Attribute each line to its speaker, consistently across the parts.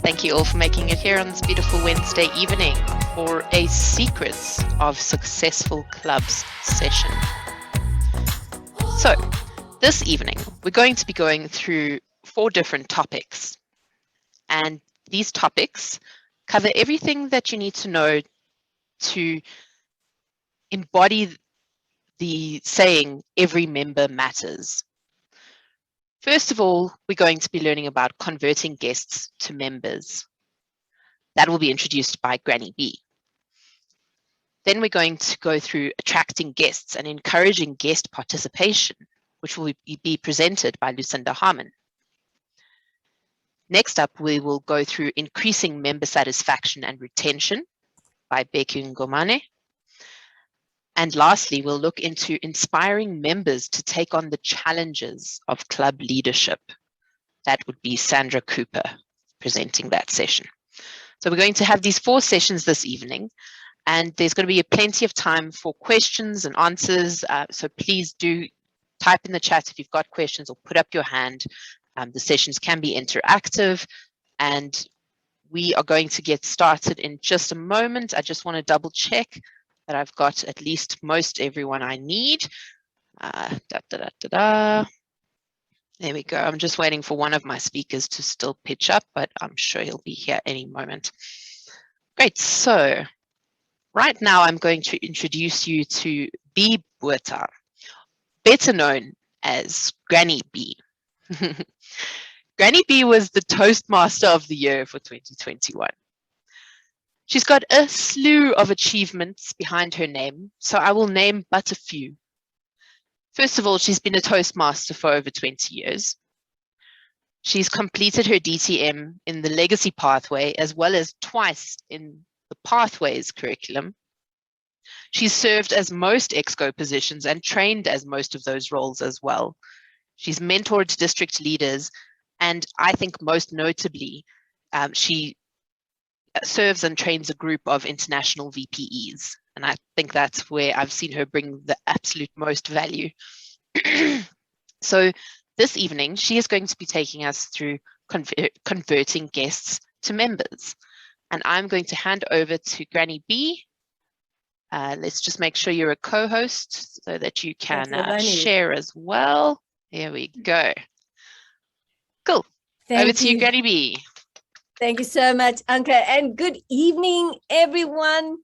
Speaker 1: Thank you all for making it here on this beautiful Wednesday evening for a Secrets of Successful Clubs session. So, this evening, we're going to be going through 4 different topics. And these topics cover everything that you need to know to embody the saying, every member matters. First of all, we're going to be learning about converting guests to members. That will be introduced by Granny B. Then we're going to go through attracting guests and encouraging guest participation, which will be presented by Lucinda Harman. Next up, we will go through increasing member satisfaction and retention by Bheki and Ngomane. And lastly, we'll look into inspiring members to take on the challenges of club leadership. That would be Sandra Cooper presenting that session. So we're going to have these 4 sessions this evening, and there's going to be plenty of time for questions and answers. So please do type in the chat if you've got questions or put up your hand. The sessions can be interactive, and we are going to get started in just a moment. I just want to double check that I've got at least most everyone I need. There we go. I'm just waiting for one of my speakers to still pitch up, but I'm sure he'll be here any moment. Great. So right now I'm going to introduce you to Botha, better known as Granny B. Granny B was the Toastmaster of the Year for 2021. She's got a slew of achievements behind her name, so I will name but a few. First of all, she's been a Toastmaster for over 20 years. She's completed her DTM in the Legacy Pathway, as well as twice in the Pathways curriculum. She's served as most EXCO positions and trained as most of those roles as well. She's mentored district leaders, and I think most notably, she serves and trains a group of international VPEs. And I think that's where I've seen her bring the absolute most value. So this evening, she is going to be taking us through converting guests to members. And I'm going to hand over to Granny B. Let's just make sure you're a co-host so that you can share as well. There we go. Cool. Over to you, Granny B.
Speaker 2: Thank you so much, Anke, and good evening, everyone.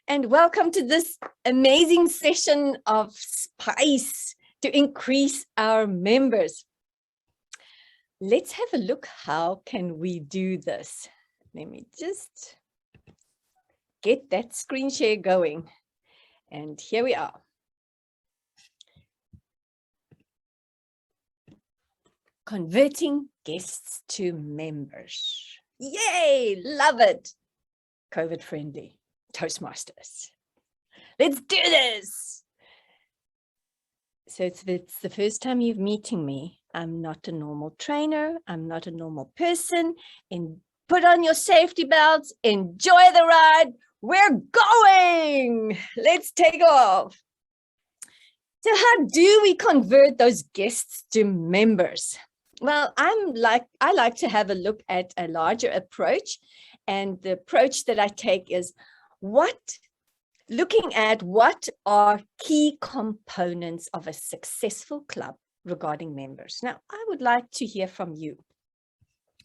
Speaker 2: And welcome to this amazing session of Spice to increase our members. Let's have a look. How can we do this? Let me just get that screen share going. And here we are. Converting guests to members. Yay, love it. COVID friendly Toastmasters. Let's do this. So it's the first time you're meeting me. I'm not a normal trainer. I'm not a normal person. And put on your safety belts. Enjoy the ride. We're going. Let's take off. So how do we convert those guests to members? Well, I like to have a look at a larger approach, and the approach that I take is looking at what are key components of a successful club regarding members. Now, I would like to hear from you.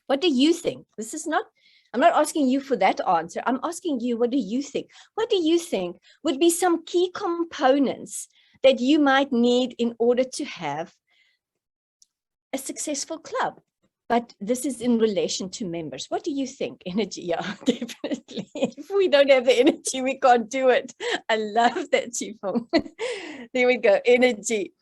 Speaker 2: What do you think? I'm not asking you for that answer. I'm asking you, what do you think? What do you think would be some key components that you might need in order to have a successful club? But this is in relation to members. What do you think? Energy, yeah, definitely. If we don't have the energy, we can't do it. I love that, Chifong. There we go, energy.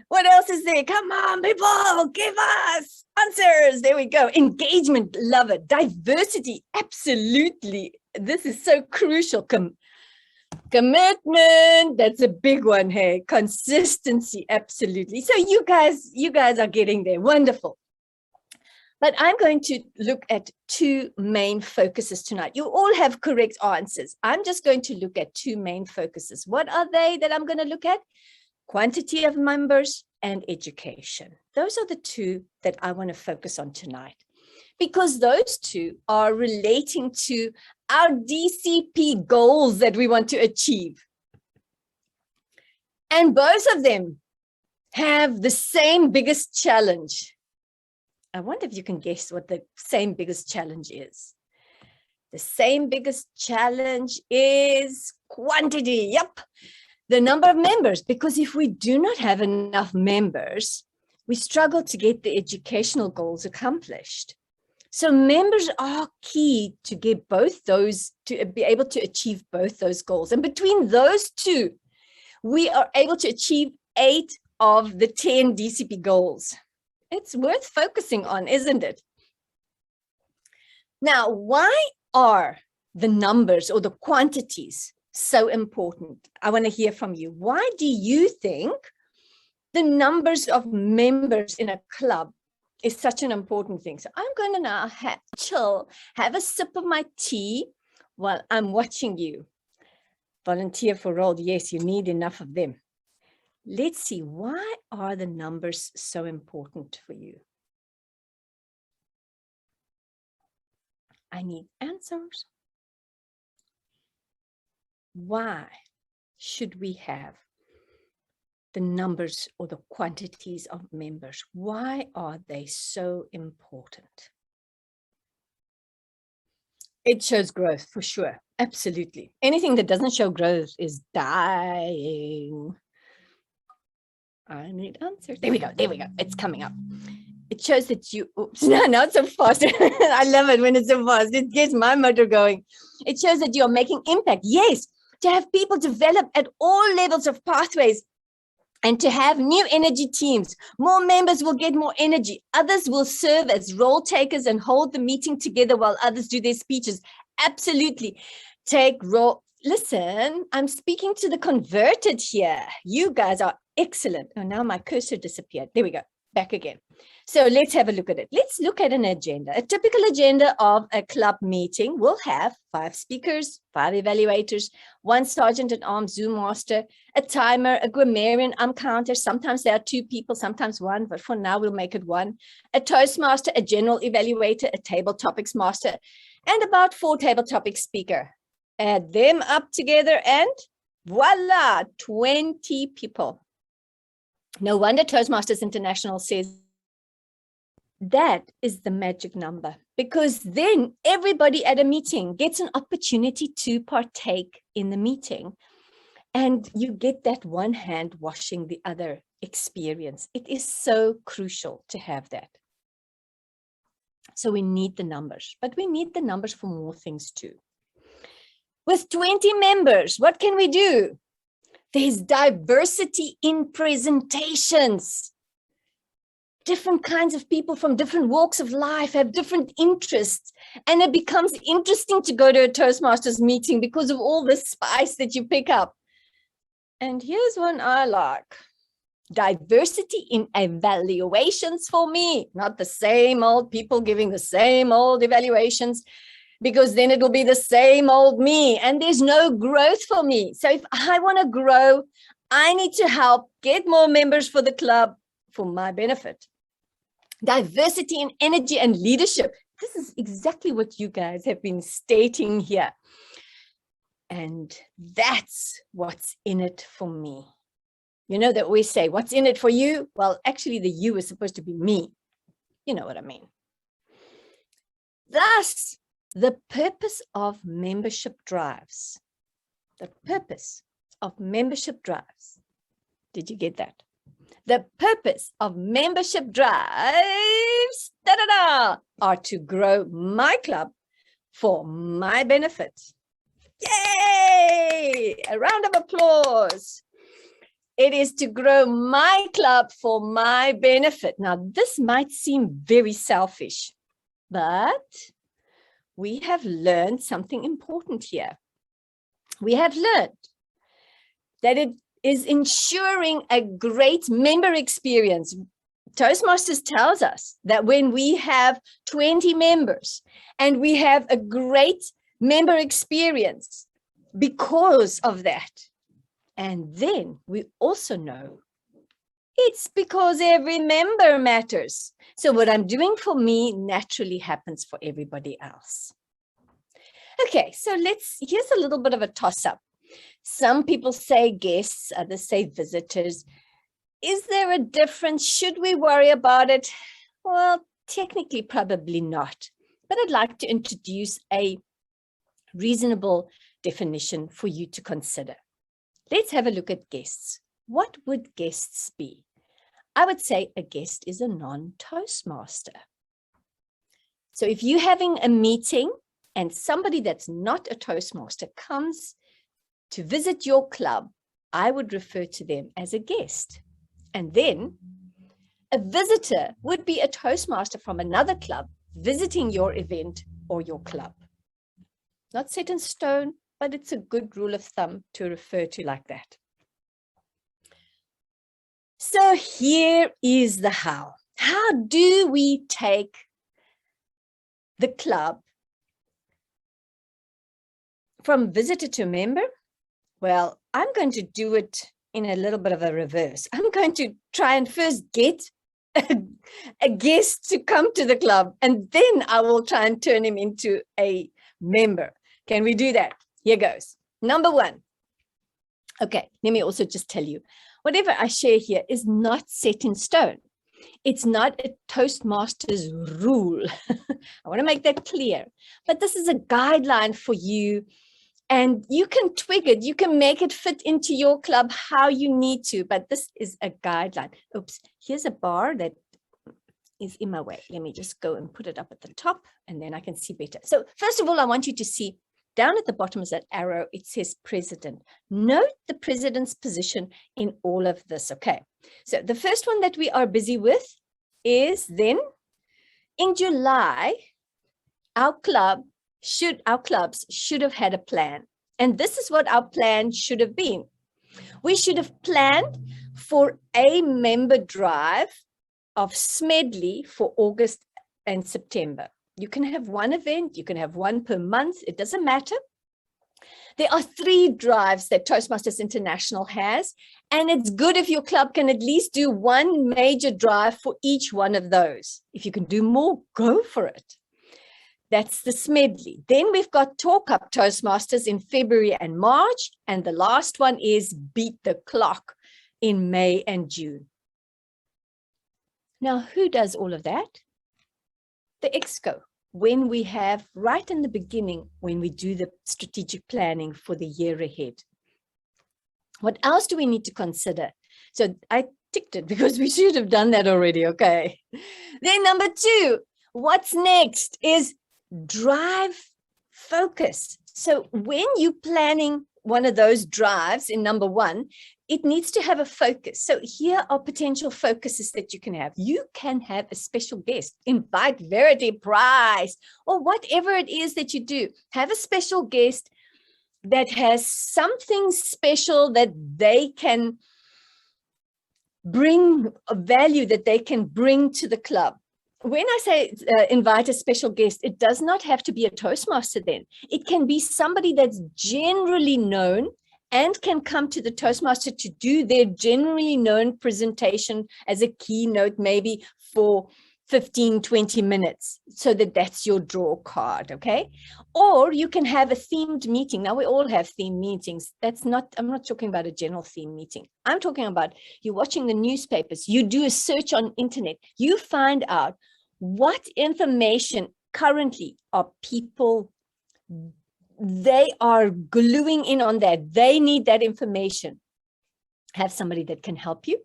Speaker 2: What else is there? Come on, people, give us answers. There we go. Engagement, love it. Diversity, absolutely. This is so crucial. Commitment, that's a big one. Hey, consistency, absolutely. So you guys are getting there. Wonderful. But I'm going to look at 2 main focuses tonight. You all have correct answers. I'm just going to look at 2 main focuses. What are they that I'm going to look at? Quantity of members and education. Those are the 2 that I want to focus on tonight. because those two are relating to our DCP goals that we want to achieve. And both of them have the same biggest challenge. I wonder if you can guess what the same biggest challenge is. The same biggest challenge is quantity. Yep, the number of members, because if we do not have enough members, we struggle to get the educational goals accomplished. So members are key to get both those, to be able to achieve both those goals. And between those two, we are able to achieve 8 of the 10 DCP goals. It's worth focusing on, isn't it? Now, why are the numbers or the quantities so important? I want to hear from you. Why do you think the numbers of members in a club is such an important thing? So I'm going to now have a sip of my tea while I'm watching you. Volunteer for role. Yes, you need enough of them. Let's see, why are the numbers so important for you? I need answers. Why should we have the numbers or the quantities of members? Why are they so important? It shows growth for sure. Absolutely. Anything that doesn't show growth is dying. I need answers. There we go. There we go. It's coming up. It shows that you, oops, no, not so fast. I love it when it's so fast. It gets my motor going. It shows that you're making impact. Yes, to have people develop at all levels of pathways and to have new energy teams. More members will get more energy. Others will serve as role takers and hold the meeting together while others do their speeches. Absolutely. Take role. Listen, I'm speaking to the converted here. You guys are excellent. Oh, now my cursor disappeared. There we go. Back again. So let's have a look at it. Let's look at an agenda. A typical agenda of a club meeting will have 5 speakers, 5 evaluators, 1 sergeant at arms Zoom master, a timer, a grammarian, counter. Sometimes there are 2 people, sometimes 1, but for now we'll make it 1. A toastmaster, a general evaluator, a table topics master, and about 4 table topics speaker. Add them up together and voila, 20 people. No wonder Toastmasters International says that is the magic number, because then everybody at a meeting gets an opportunity to partake in the meeting. And you get that one hand washing the other experience. It is so crucial to have that. So we need the numbers, but we need the numbers for more things too. With 20 members, what can we do? There's diversity in presentations. Different kinds of people from different walks of life have different interests. And it becomes interesting to go to a Toastmasters meeting because of all the spice that you pick up. And here's one I like. Diversity in evaluations for me. Not the same old people giving the same old evaluations, because then it'll be the same old me and there's no growth for me. So if I want to grow, I need to help get more members for the club for my benefit. Diversity in energy and leadership. This is exactly what you guys have been stating here. And that's what's in it for me. You know that we say, what's in it for you? Well, actually the you is supposed to be me. You know what I mean. Thus, the purpose of membership drives. The purpose of membership drives. Did you get that? The purpose of membership drives are to grow my club for my benefit. Yay! A round of applause. It is to grow my club for my benefit. Now, this might seem very selfish, but we have learned something important here. We have learned that it is ensuring a great member experience. Toastmasters tells us that when we have 20 members and we have a great member experience because of that. And then we also know It's because every member matters. So what I'm doing for me naturally happens for everybody else. Okay, so here's a little bit of a toss-up. Some people say guests, others say visitors. Is there a difference? Should we worry about it? Well, technically, probably not. But I'd like to introduce a reasonable definition for you to consider. Let's have a look at guests. What would guests be? I would say a guest is a non-Toastmaster. So if you're having a meeting and somebody that's not a Toastmaster comes to visit your club, I would refer to them as a guest. And then a visitor would be a Toastmaster from another club visiting your event or your club. Not set in stone, but it's a good rule of thumb to refer to like that. So here is the how. How do we take the club from visitor to member? Well, I'm going to do it in a little bit of a reverse. I'm going to try and first get a guest to come to the club, and then I will try and turn him into a member. Can we do that? Here goes. Number one. Okay, let me also just tell you, whatever I share here is not set in stone. It's not a Toastmasters rule. I want to make that clear. But this is a guideline for you, and you can twig it. You can make it fit into your club how you need to, but this is a guideline. Oops, here's a bar that is in my way. Let me just go and put it up at the top, and then I can see better. So first of all, I want you to see down at the bottom is that arrow. It says president. Note the president's position in all of this. Okay, so the first one that we are busy with is then in July, our clubs should have had a plan. And this is what our plan should have been. We should have planned for a member drive of Smedley for August and September. You can have one event, you can have one per month, it doesn't matter. There are 3 drives that Toastmasters International has, and it's good if your club can at least do one major drive for each one of those. If you can do more, go for it. That's the Smedley. Then we've got Talk Up Toastmasters in February and March, and the last one is Beat the Clock in May and June. Now, who does all of that? The Exco, when we have right in the beginning, when we do the strategic planning for the year ahead. What else do we need to consider? So I ticked it because we should have done that already. Okay. Then number 2, what's next is drive focus. So when you're planning one of those drives in number 1, it needs to have a focus. So here are potential focuses that you can have. You can have a special guest, invite Verity Prize, or whatever it is that you do. Have a special guest that has something special that they can bring, a value that they can bring to the club. When I say invite a special guest, it does not have to be a Toastmaster then. It can be somebody that's generally known and can come to the Toastmaster to do their generally known presentation as a keynote, maybe for 15, 20 minutes, so that's your draw card, okay? Or you can have a themed meeting. Now, we all have themed meetings. I'm not talking about a general theme meeting. I'm talking about you're watching the newspapers, you do a search on internet, you find out what information currently are people, they are gluing in on that. They need that information. Have somebody that can help you.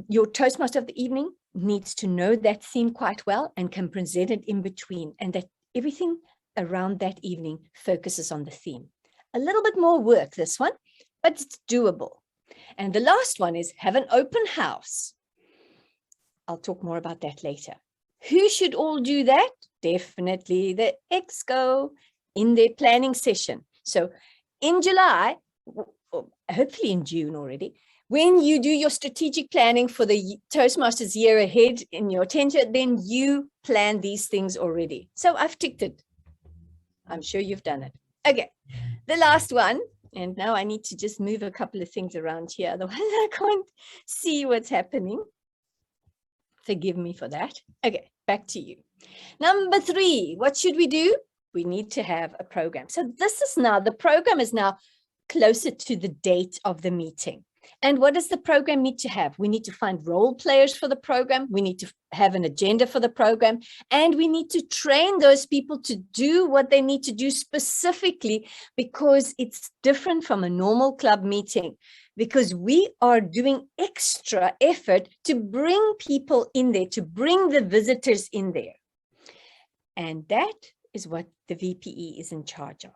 Speaker 2: Your Toastmaster of the evening needs to know that theme quite well and can present it in between, and that everything around that evening focuses on the theme. A little bit more work, this one, but it's doable. And the last one is have an open house. I'll talk more about that later. Who should all do that? Definitely the Exco in their planning session. So in July, hopefully in June already, when you do your strategic planning for the Toastmasters year ahead in your tenure, then you plan these things already. So I've ticked it. I'm sure you've done it. Okay, the last one, And now I need to just move a couple of things around here. Otherwise, I can't see what's happening. Forgive me for that. Okay, back to you. Number 3, what should we do? We need to have a program. So this is now, the program is now closer to the date of the meeting. And what does the program need to have? We need to find role players for the program. We need to have an agenda for the program. And we need to train those people to do what they need to do specifically, because it's different from a normal club meeting, because we are doing extra effort to bring people in there, to bring the visitors in there. And that is what the VPE is in charge of.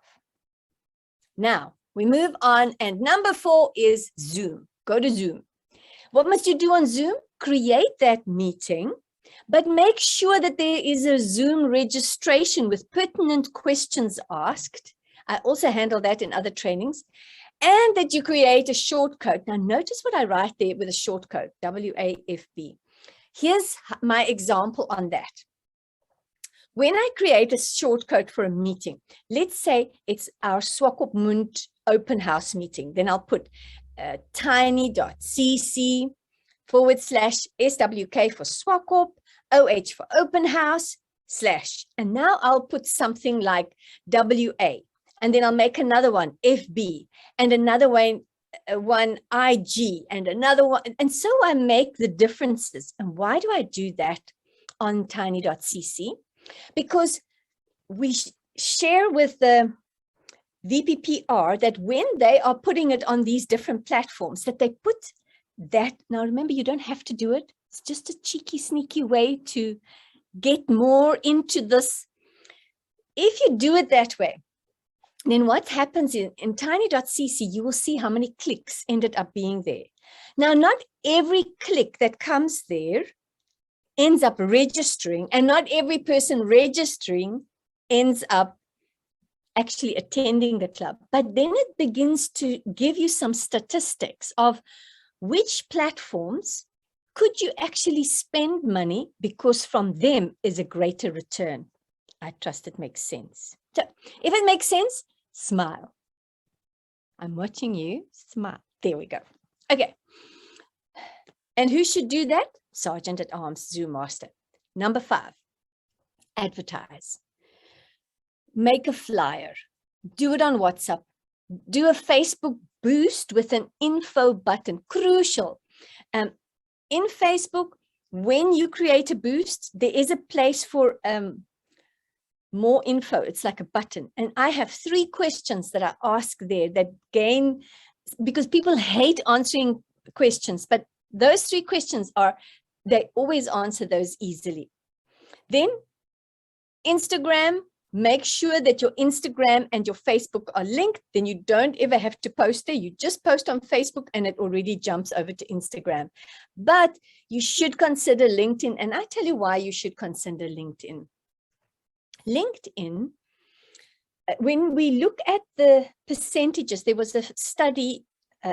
Speaker 2: Now, we move on, and number 4 is Zoom. Go to Zoom. What must you do on Zoom? Create that meeting, but make sure that there is a Zoom registration with pertinent questions asked. I also handle that in other trainings. And that you create a shortcode. Now, notice what I write there with a shortcode, WAFB. Here's my example on that. When I create a shortcode for a meeting, let's say it's our Swakop Mund open house meeting, then I'll put tiny.cc/SWK for Swakop, OH for open house, / and now I'll put something like WA, and then I'll make another one, FB, and another one IG, and another one, and so I make the differences. And why do I do that on tiny.cc? Because we share with the VPPR that when they are putting it on these different platforms, that they put that. Now, remember, you don't have to do it. It's just a cheeky, sneaky way to get more into this. If you do it that way, then what happens in tiny.cc, you will see how many clicks ended up being there. Now, not every click that comes there ends up registering, and not every person registering ends up actually attending the club. But then it begins to give you some statistics of which platforms could you actually spend money, because from them is a greater return. I trust it makes sense. So if it makes sense, smile. I'm watching you, smile. There we go. Okay. And who should do that? Sergeant at Arms, Zoom Master. Number 5, advertise. Make a flyer. Do it on WhatsApp. Do a Facebook boost with an info button. Crucial. In Facebook, when you create a boost, there is a place for more info. It's like a button. And I have 3 questions that I ask there that gain, because people hate answering questions, but those 3 questions they always answer those easily. Then Instagram, make sure that your Instagram and your Facebook are linked. Then you don't ever have to post there. You just post on Facebook and it already jumps over to Instagram. But you should consider LinkedIn. And I tell you why you should consider LinkedIn. LinkedIn, when we look at the percentages, there was a study,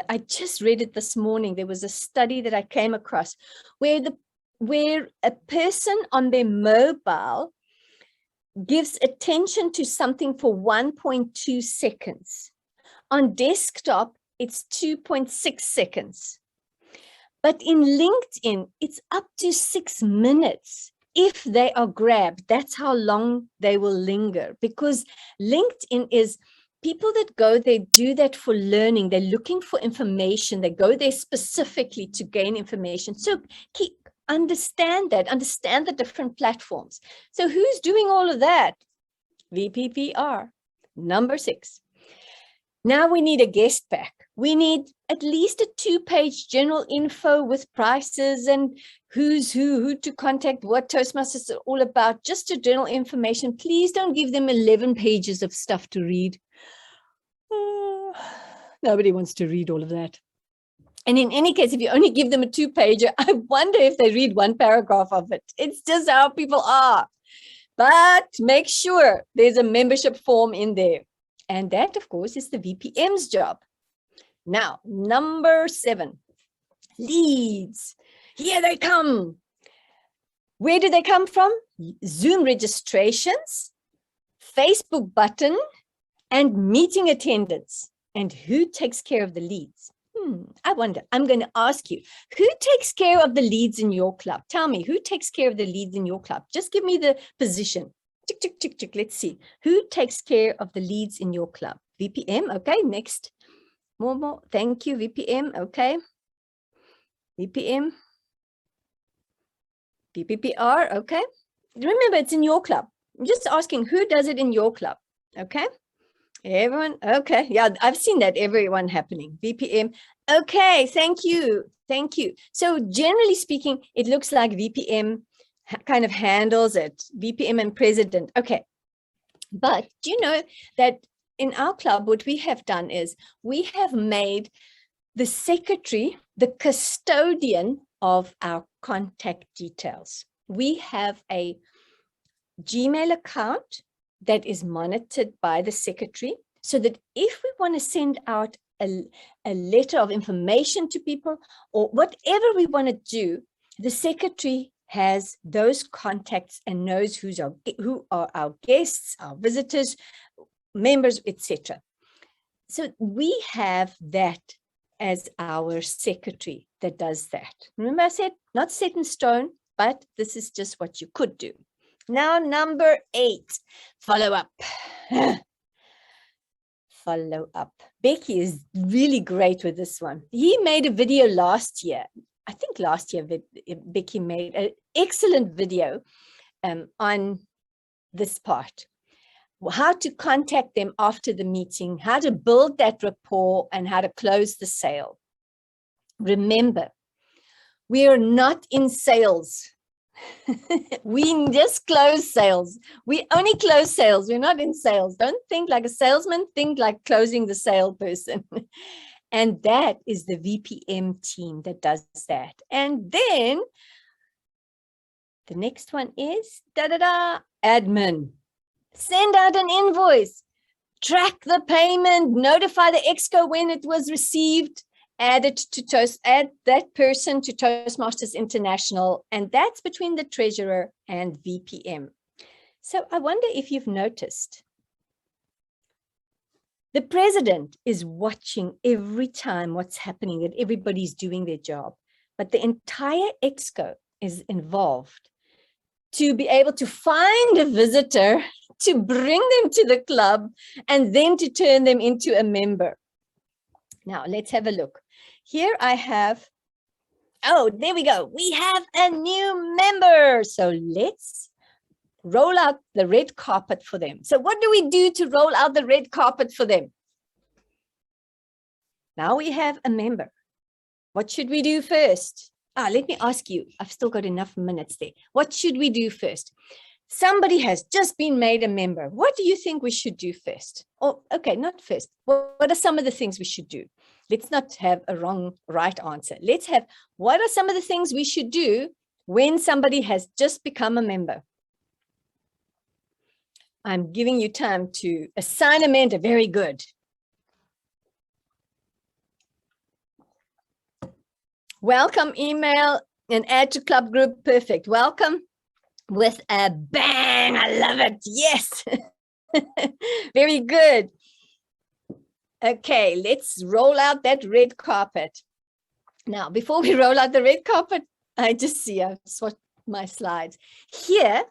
Speaker 2: I just read it this morning. There was a study that I came across where a person on their mobile gives attention to something for 1.2 seconds. On desktop, it's 2.6 seconds. But in LinkedIn, it's up to 6 minutes. If they are grabbed, that's how long they will linger, because LinkedIn is people that go, they do that for learning. They're looking for information. They go there specifically to gain information. So understand that, understand the different platforms. So who's doing all of that? VPPR. Number 6. Now we need a guest pack. We need at least a 2-page general info with prices and who's who to contact, what Toastmasters are all about, just a general information. Please don't give them 11 pages of stuff to read. Nobody wants to read all of that. And in any case, if you only give them a 2-pager, I wonder if they read 1 paragraph of it. It's just how people are. But make sure there's a membership form in there. And that, of course, is the VPM's job. Now, number 7, leads. Here they come. Where do they come from? Zoom registrations, Facebook button, and meeting attendance. And who takes care of the leads? I wonder, I'm going to ask you, who takes care of the leads in your club? Tell me, who takes care of the leads in your club? Just give me the position. Tick, tick, tick, tick. Let's see. Who takes care of the leads in your club? VPM. Okay, next. More. Thank you, VPM. Okay. VPM. PPPR. Okay. Remember, it's in your club. I'm just asking, who does it in your club? Okay. Everyone. Okay. Yeah, I've seen that. Everyone happening. VPM. Okay. Thank you. Thank you. So generally speaking, it looks like VPM kind of handles it. VPM and president. Okay. But do you know that in our club, what we have done is we have made the secretary the custodian of our contact details. We have a Gmail account that is monitored by the secretary, so that if we want to send out a letter of information to people or whatever we want to do, the secretary has those contacts and knows who are our guests, our visitors, members, etc. So we have that as our secretary that does that. Remember I said not set in stone, but this is just what you could do. Now, number 8, follow up. Follow up. Bheki is really great with this one. He made a video last year. I think last year, Bheki made an excellent video on this part. How to contact them after the meeting, how to build that rapport, and how to close the sale. Remember, we are not in sales. We just close sales. We only close sales. We're not in sales. Don't think like a salesman, think like closing the sale person. And that is the VPM team that does that. And then the next one is admin. Send out an invoice, track the payment, notify the exco when it was received, add that person to Toastmasters International, and that's between the treasurer and VPM. So I wonder if you've noticed, the president is watching every time what's happening, that everybody's doing their job, but the entire exco is involved to be able to find a visitor, to bring them to the club, and then to turn them into a member. Now, let's have a look. Here I have, oh, there we go. We have a new member. So let's roll out the red carpet for them. So what do we do to roll out the red carpet for them? Now we have a member. What should we do first? Let me ask you. I've still got enough minutes there. What should we do first? Somebody has just been made a member. What do you think we should do first? Oh, okay, not first. What are some of the things we should do? Let's not have a right answer. Let's have, what are some of the things we should do when somebody has just become a member? I'm giving you time to assign a mentor. Very good. Welcome email and add to club group. Perfect. Welcome with a bang. I love it. Yes. Very good. Okay, let's roll out that red carpet. Now, before we roll out the red carpet, I've swapped my slides. Here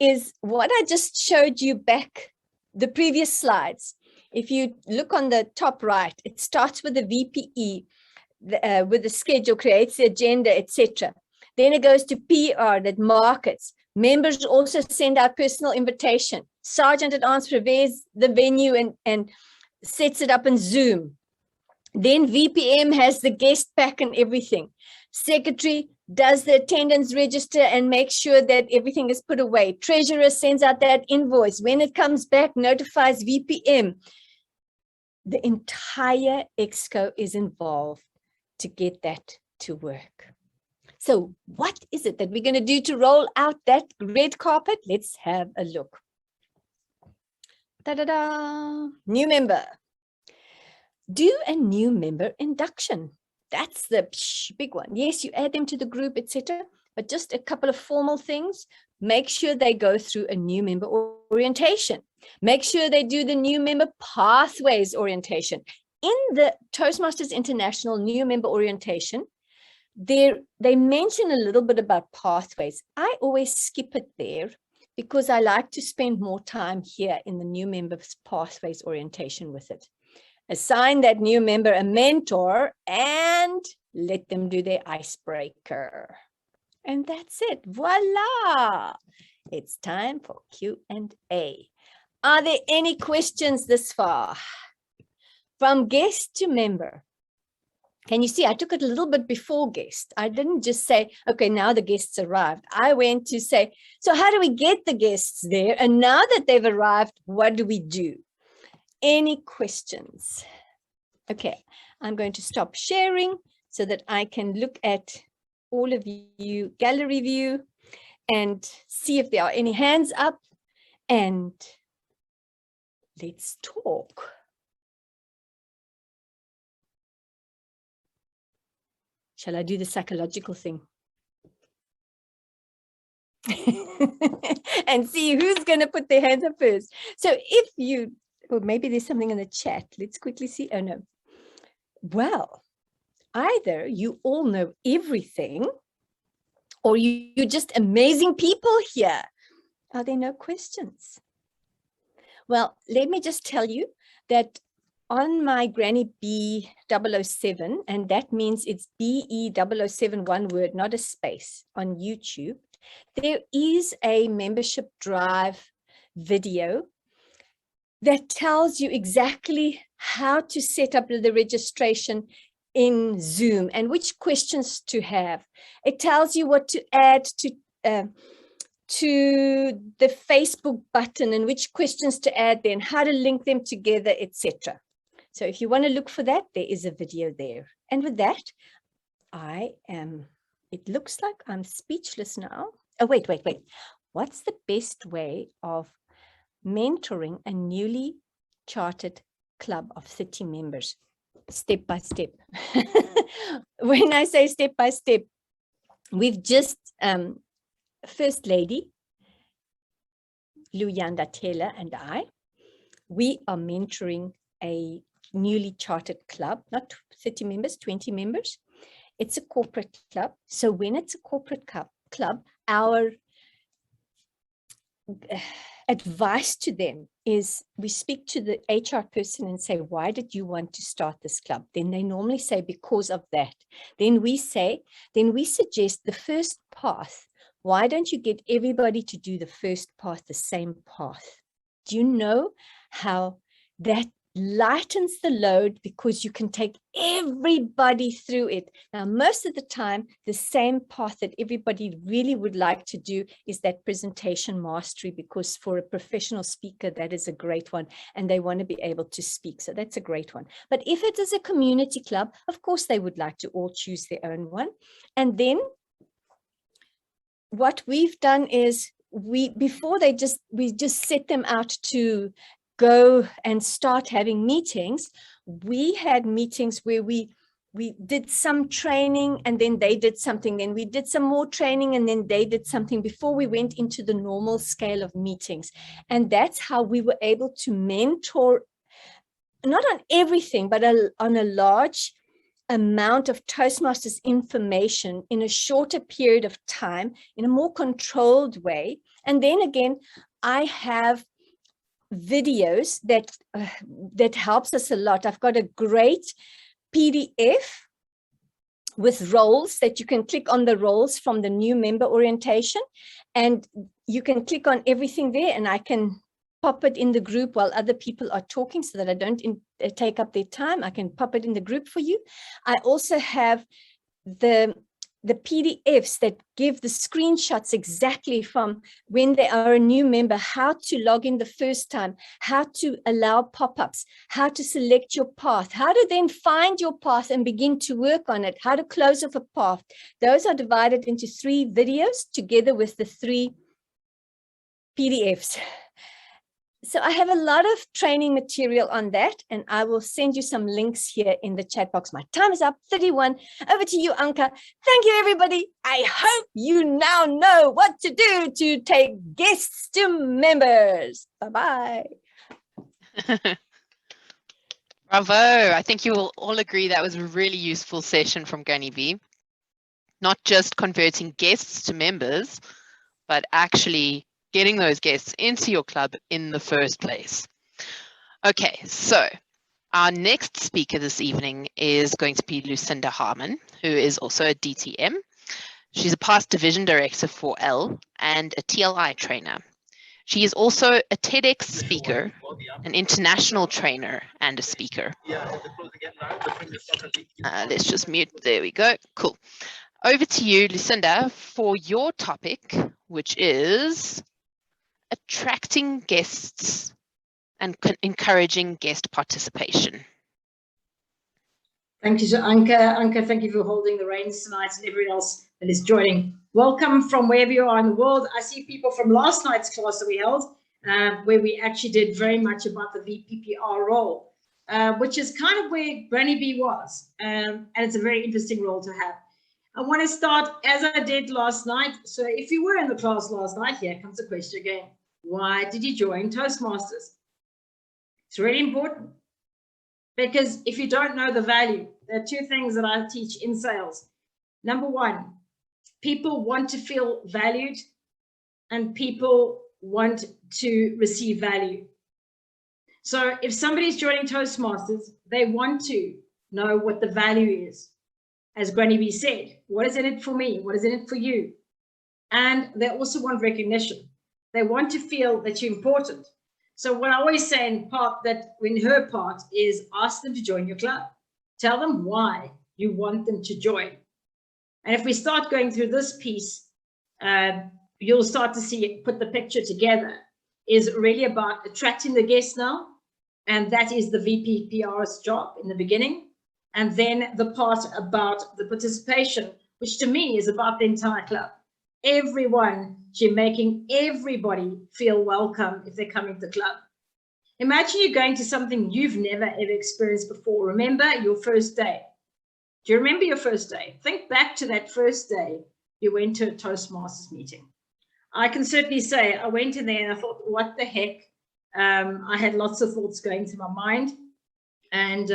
Speaker 2: is what I just showed you back, the previous slides. If you look on the top right, it starts with the VPE, with the schedule, creates the agenda, etc. Then it goes to PR that markets. Members also send out personal invitation. Sergeant at Arms prepares the venue and sets it up in Zoom. Then VPM has the guest pack and everything. Secretary does the attendance register and makes sure that everything is put away. Treasurer sends out that invoice. When it comes back, notifies VPM. The entire exco is involved to get that to work. So what is it that we're going to do to roll out that red carpet? Let's have a look. Ta-da-da! New member. Do a new member induction. That's the big one. Yes, you add them to the group, etc. But just a couple of formal things. Make sure they go through a new member orientation. Make sure they do the new member pathways orientation. in the Toastmasters International new member orientation, they mention a little bit about pathways. I always skip it there because I like to spend more time here in the new members pathways orientation with it. Assign that new member a mentor and let them do their icebreaker. And that's it. Voila. It's time for Q&A. Are there any questions this far? From guest to member. Can you see, I took it a little bit before guest. I didn't just say, okay, now the guests arrived. I went to say, so how do we get the guests there? And now that they've arrived, what do we do? Any questions? Okay, I'm going to stop sharing so that I can look at all of you gallery view and see if there are any hands up, and let's talk. Shall I do the psychological thing? And see who's going to put their hands up first. So if you, or maybe there's something in the chat. Let's quickly see. Oh, no. Well, either you all know everything or you're just amazing people here. Are there no questions? Well, let me just tell you that on my Granny B 007, and that means it's BE 007, one word, not a space, on YouTube, there is a membership drive video that tells you exactly how to set up the registration in Zoom and which questions to have. It tells you what to add to the Facebook button and which questions to add there and how to link them together, etc. So if you want to look for that, there is a video there. And with that, it looks like I'm speechless now. Oh, wait. What's the best way of mentoring a newly chartered club of 30 members? Step by step. When I say step by step, we've just, First Lady, Luyanda Taylor and I, we are mentoring a newly chartered club, not 30 members, 20 members. It's a corporate club. So when it's a corporate club, our advice to them is we speak to the HR person and say, why did you want to start this club? Then they normally say, because of that. Then we suggest the first path. Why don't you get everybody to do the first path, the same path? Do you know how that lightens the load because you can take everybody through it? Now, most of the time, the same path that everybody really would like to do is that presentation mastery, because for a professional speaker, that is a great one, and they want to be able to speak. So that's a great one. But if it is a community club, of course, they would like to all choose their own one. And then what we've done is we just set them out to go and start having meetings. We had meetings where we did some training and then they did something, then we did some more training and then they did something before we went into the normal scale of meetings. And that's how we were able to mentor, not on everything, but on a large amount of Toastmasters information in a shorter period of time, in a more controlled way. And then again, I have videos that helps us a lot. I've got a great PDF with roles that you can click on, the roles from the new member orientation, and you can click on everything there, and I can pop it in the group while other people are talking so that I don't take up their time. I can pop it in the group for you. I also have the PDFs that give the screenshots exactly from when they are a new member, how to log in the first time, how to allow pop-ups, how to select your path, how to then find your path and begin to work on it, how to close off a path. Those are divided into 3 videos together with the 3 PDFs. So I have a lot of training material on that, and I will send you some links here in the chat box. My time is up, 31. Over to you, Anke. Thank you, everybody. I hope you now know what to do to take guests to members. Bye-bye.
Speaker 1: Bravo. I think you will all agree that was a really useful session from Granny B. Not just converting guests to members, but actually getting those guests into your club in the first place. Okay, so our next speaker this evening is going to be Lucinda Harman, who is also a DTM. She's a past division director for L and a TLI trainer. She is also a TEDx speaker, an international trainer, and a speaker. Let's just mute. There we go. Cool. Over to you, Lucinda, for your topic, which is attracting guests and encouraging guest participation.
Speaker 3: Thank you to Anke. Anke, thank you for holding the reins tonight and everyone else that is joining. Welcome from wherever you are in the world. I see people from last night's class that we held, where we actually did very much about the VPPR role, which is kind of where Granny B was. And it's a very interesting role to have. I want to start as I did last night. So if you were in the class last night, here comes the question again. Why did you join Toastmasters? It's really important. Because if you don't know the value, there are two things that I teach in sales. Number one, people want to feel valued and people want to receive value. So if somebody's joining Toastmasters, they want to know what the value is. As Granny B said, what is in it for me? What is in it for you? And they also want recognition. They want to feel that you're important. So what I always say in her part is ask them to join your club. Tell them why you want them to join. And if we start going through this piece, you'll start to see it, put the picture together, is really about attracting the guests now. And that is the VPPR's job in the beginning. And then the part about the participation, which to me is about the entire club. Everyone, you're making everybody feel welcome if they're coming to the club. Imagine you're going to something you've never ever experienced before. Remember your first day. Do you remember your first day? Think back to that first day you went to a Toastmasters meeting. I can certainly say I went in there and I thought, what the heck? I had lots of thoughts going through my mind. And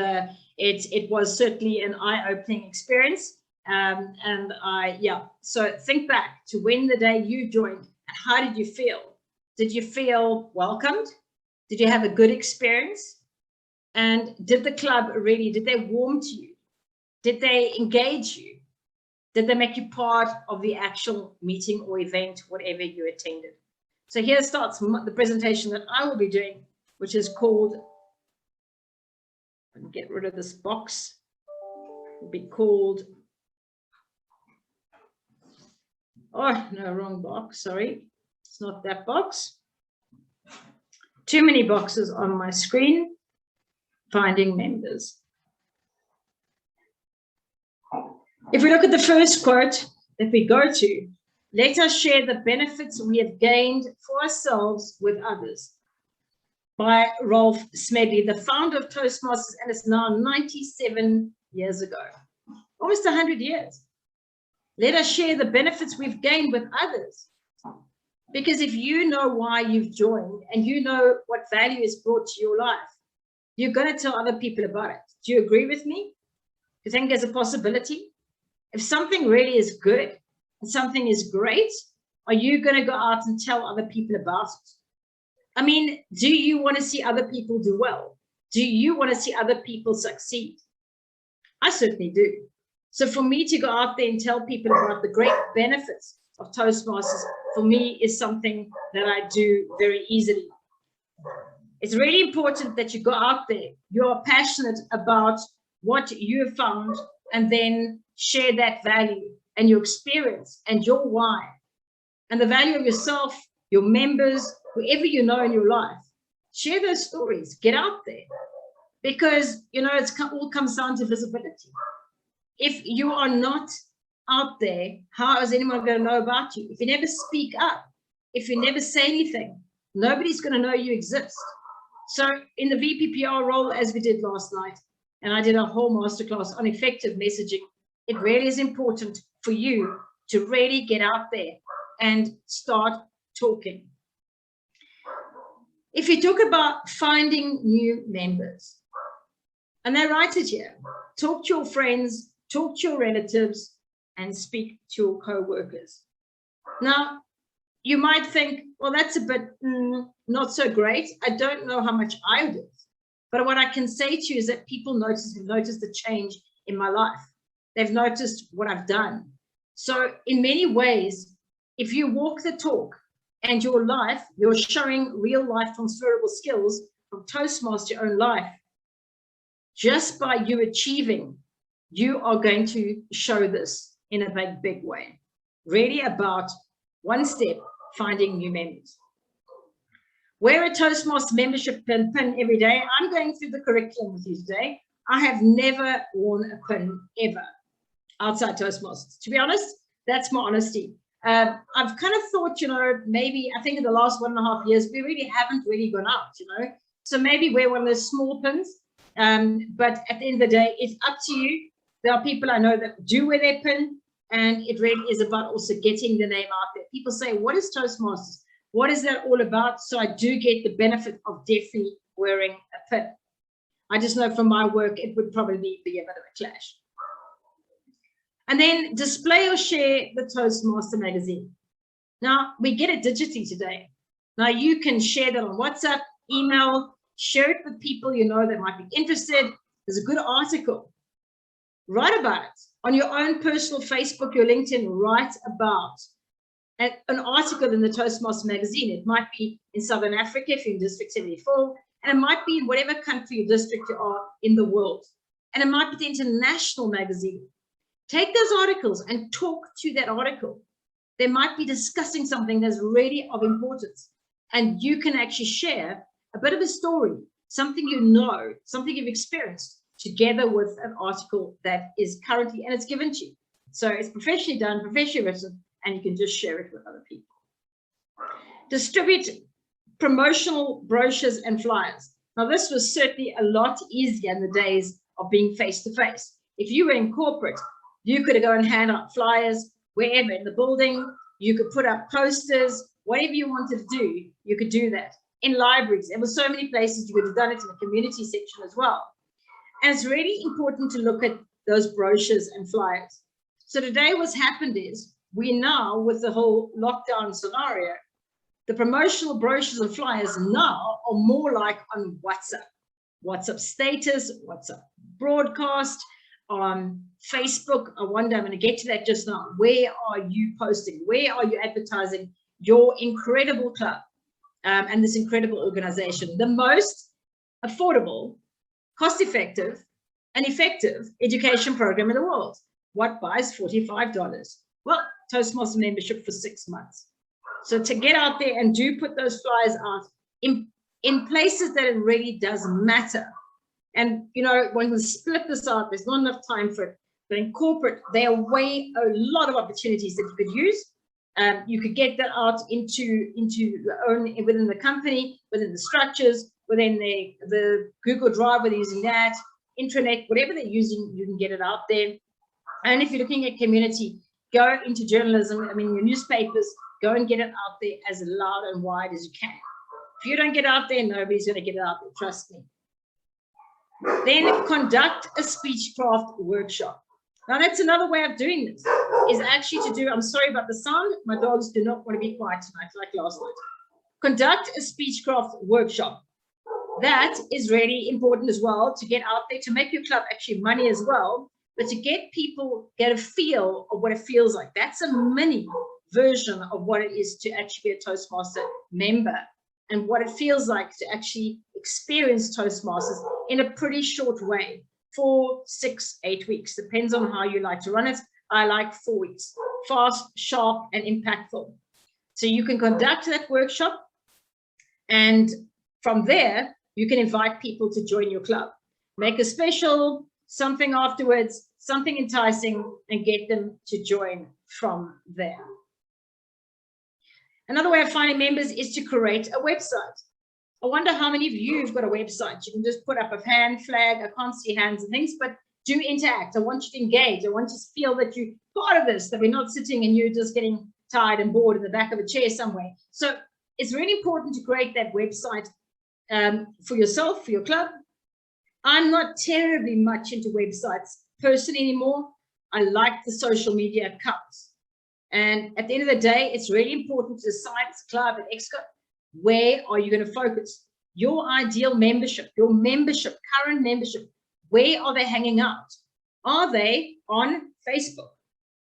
Speaker 3: it was certainly an eye-opening experience. So think back to when the day you joined and how did you feel? Did you feel welcomed? Did you have a good experience? And did the club really, did they warm to you? Did they engage you? Did they make you part of the actual meeting or event, whatever you attended? So here starts the presentation that I will be doing, which is called, get rid of this box, it will be called, oh, no, wrong box, sorry. It's not that box. Too many boxes on my screen. Finding members. If we look at the first quote that we go to, let us share the benefits we have gained for ourselves with others. By Rolf Smedley, the founder of Toastmasters, and it's now 97 years ago. Almost 100 years. Let us share the benefits we've gained with others. Because if you know why you've joined and you know what value is brought to your life, you're going to tell other people about it. Do you agree with me? Do you think there's a possibility? If something really is good and something is great, are you going to go out and tell other people about it? I mean, do you want to see other people do well? Do you want to see other people succeed? I certainly do. So for me to go out there and tell people about the great benefits of Toastmasters, for me, is something that I do very easily. It's really important that you go out there, you're passionate about what you have found, and then share that value and your experience and your why and the value of yourself, your members, whoever you know in your life. Share those stories, get out there, because it all comes down to visibility. If you are not out there, how is anyone going to know about you? If you never speak up, if you never say anything, nobody's going to know you exist. So in the VPPR role, as we did last night, and I did a whole masterclass on effective messaging, it really is important for you to really get out there and start talking. If you talk about finding new members, And they write it here. Talk to your friends, talk to your relatives, and speak to your co-workers. Now, you might think, well, that's a bit not so great. I don't know how much I did. But what I can say to you is that people noticed the change in my life. They've noticed what I've done. So in many ways, if you walk the talk and your life, you're showing real life transferable skills from Toastmaster your own life, just by you achieving, you are going to show this in a big, big way. Really about one step, finding new members. Wear a Toastmaster membership pin every day. I'm going through the curriculum with you today. I have never worn a pin ever outside Toastmasters. To be honest, that's my honesty. I've kind of thought, maybe I think in the last 1.5 years, we really haven't gone out, So maybe wear one of those small pins. But at the end of the day, it's up to you. There are people I know that do wear their pin, and it really is about also getting the name out there. People say, what is Toastmasters? What is that all about? So I do get the benefit of definitely wearing a pin. I just know from my work, it would probably be a bit of a clash. And then display or share the Toastmaster magazine. Now, we get it digitally today. Now, you can share that on WhatsApp, email, share it with people you know that might be interested. There's a good article. Write about it. On your own personal Facebook, your LinkedIn, write about an article in the Toastmaster magazine. It might be in Southern Africa if you're in District 74, and it might be in whatever country or district you are in the world. And it might be the international magazine. Take those articles and talk to that article. They might be discussing something that's really of importance, and you can actually share a bit of a story, something you know, something you've experienced, together with an article that is currently, and it's given to you. So it's professionally done, professionally written, and you can just share it with other people. Distribute promotional brochures and flyers. Now, this was certainly a lot easier in the days of being face-to-face. If you were in corporate, you could go and hand out flyers wherever in the building. You could put up posters, whatever you wanted to do, you could do that. In libraries, there were so many places you could have done it in the community section as well. And it's really important to look at those brochures and flyers. So today what's happened is, we now, with the whole lockdown scenario, the promotional brochures and flyers now are more like on WhatsApp. WhatsApp status, WhatsApp broadcast, on Facebook. I wonder, I'm going to get to that just now. Where are you posting? Where are you advertising your incredible club and this incredible organization? The most affordable, cost-effective, and effective education program in the world. What buys $45? Well, Toastmaster membership for 6 months. So to get out there and do put those flyers out in places that it really does matter. And, when we split this out, there's not enough time for it. But in corporate, there are a lot of opportunities that you could use. You could get that out into your own, within the company, within the structures, within the Google Drive, whether you're using that, intranet, whatever they're using, you can get it out there. And if you're looking at community, go into journalism, your newspapers, go and get it out there as loud and wide as you can. If you don't get out there, nobody's going to get it out there, trust me. Then conduct a speechcraft workshop. Now, that's another way of doing this, is actually to do, I'm sorry about the sound, my dogs do not want to be quiet tonight, like last night. Conduct a speechcraft workshop. That is really important as well, to get out there, to make your club actually money as well, but to get people, get a feel of what it feels like. That's a mini version of what it is to actually be a Toastmaster member, and what it feels like to actually experience Toastmasters in a pretty short way, 4, 6, 8 weeks, depends on how you like to run it. I like 4 weeks, fast, sharp, and impactful. So you can conduct that workshop, and from there, you can invite people to join your club. Make a special, something afterwards, something enticing, and get them to join from there. Another way of finding members is to create a website. I wonder how many of you have got a website. You can just put up a hand flag. I can't see hands and things, but do interact. I want you to engage. I want you to feel that you're part of this, that we're not sitting and you're just getting tired and bored in the back of a chair somewhere. So it's really important to create that website for yourself, for your club, I'm not terribly much into websites person anymore. I like the social media accounts. And at the end of the day, it's really important to decide as a club and exco, where are you going to focus? Your ideal membership, your membership, current membership, where are they hanging out? Are they on Facebook?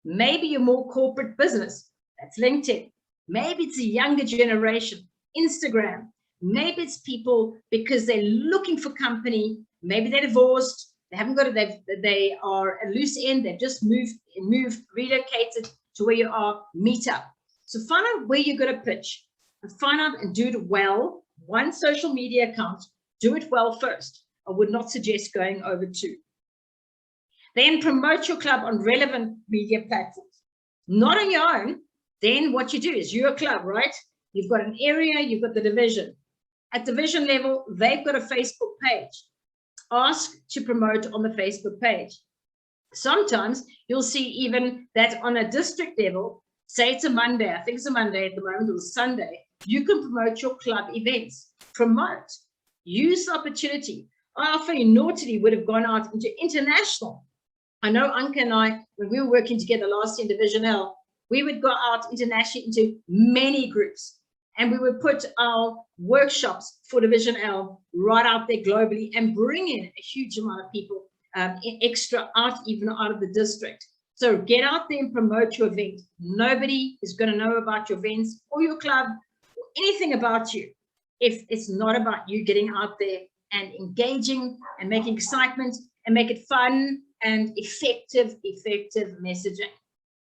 Speaker 3: Maybe you're more corporate business. That's LinkedIn. Maybe it's a younger generation, Instagram. Maybe it's people because they're looking for company. Maybe they're divorced. They haven't got it. They are a loose end. They've just moved, relocated to where you are. Meet up. So find out where you're going to pitch and find out and do it well. One social media account, do it well first. I would not suggest going over two. Then promote your club on relevant media platforms. Not on your own. Then what you do is you're a club, right? You've got an area, you've got the division. At division level, they've got a Facebook page. Ask to promote on the Facebook page. Sometimes you'll see even that on a district level, say it's a Monday, I think it's a Monday at the moment, or Sunday, you can promote your club events. Promote. Use the opportunity. I often naughtily would have gone out into international. I know Anke and I, when we were working together last in Division L, we would go out internationally into many groups, and we would put our workshops for Division L right out there globally and bring in a huge amount of people extra out, even out of the district. So get out there and promote your event. Nobody is going to know about your events or your club or anything about you if it's not about you getting out there and engaging and making excitement and make it fun and effective messaging.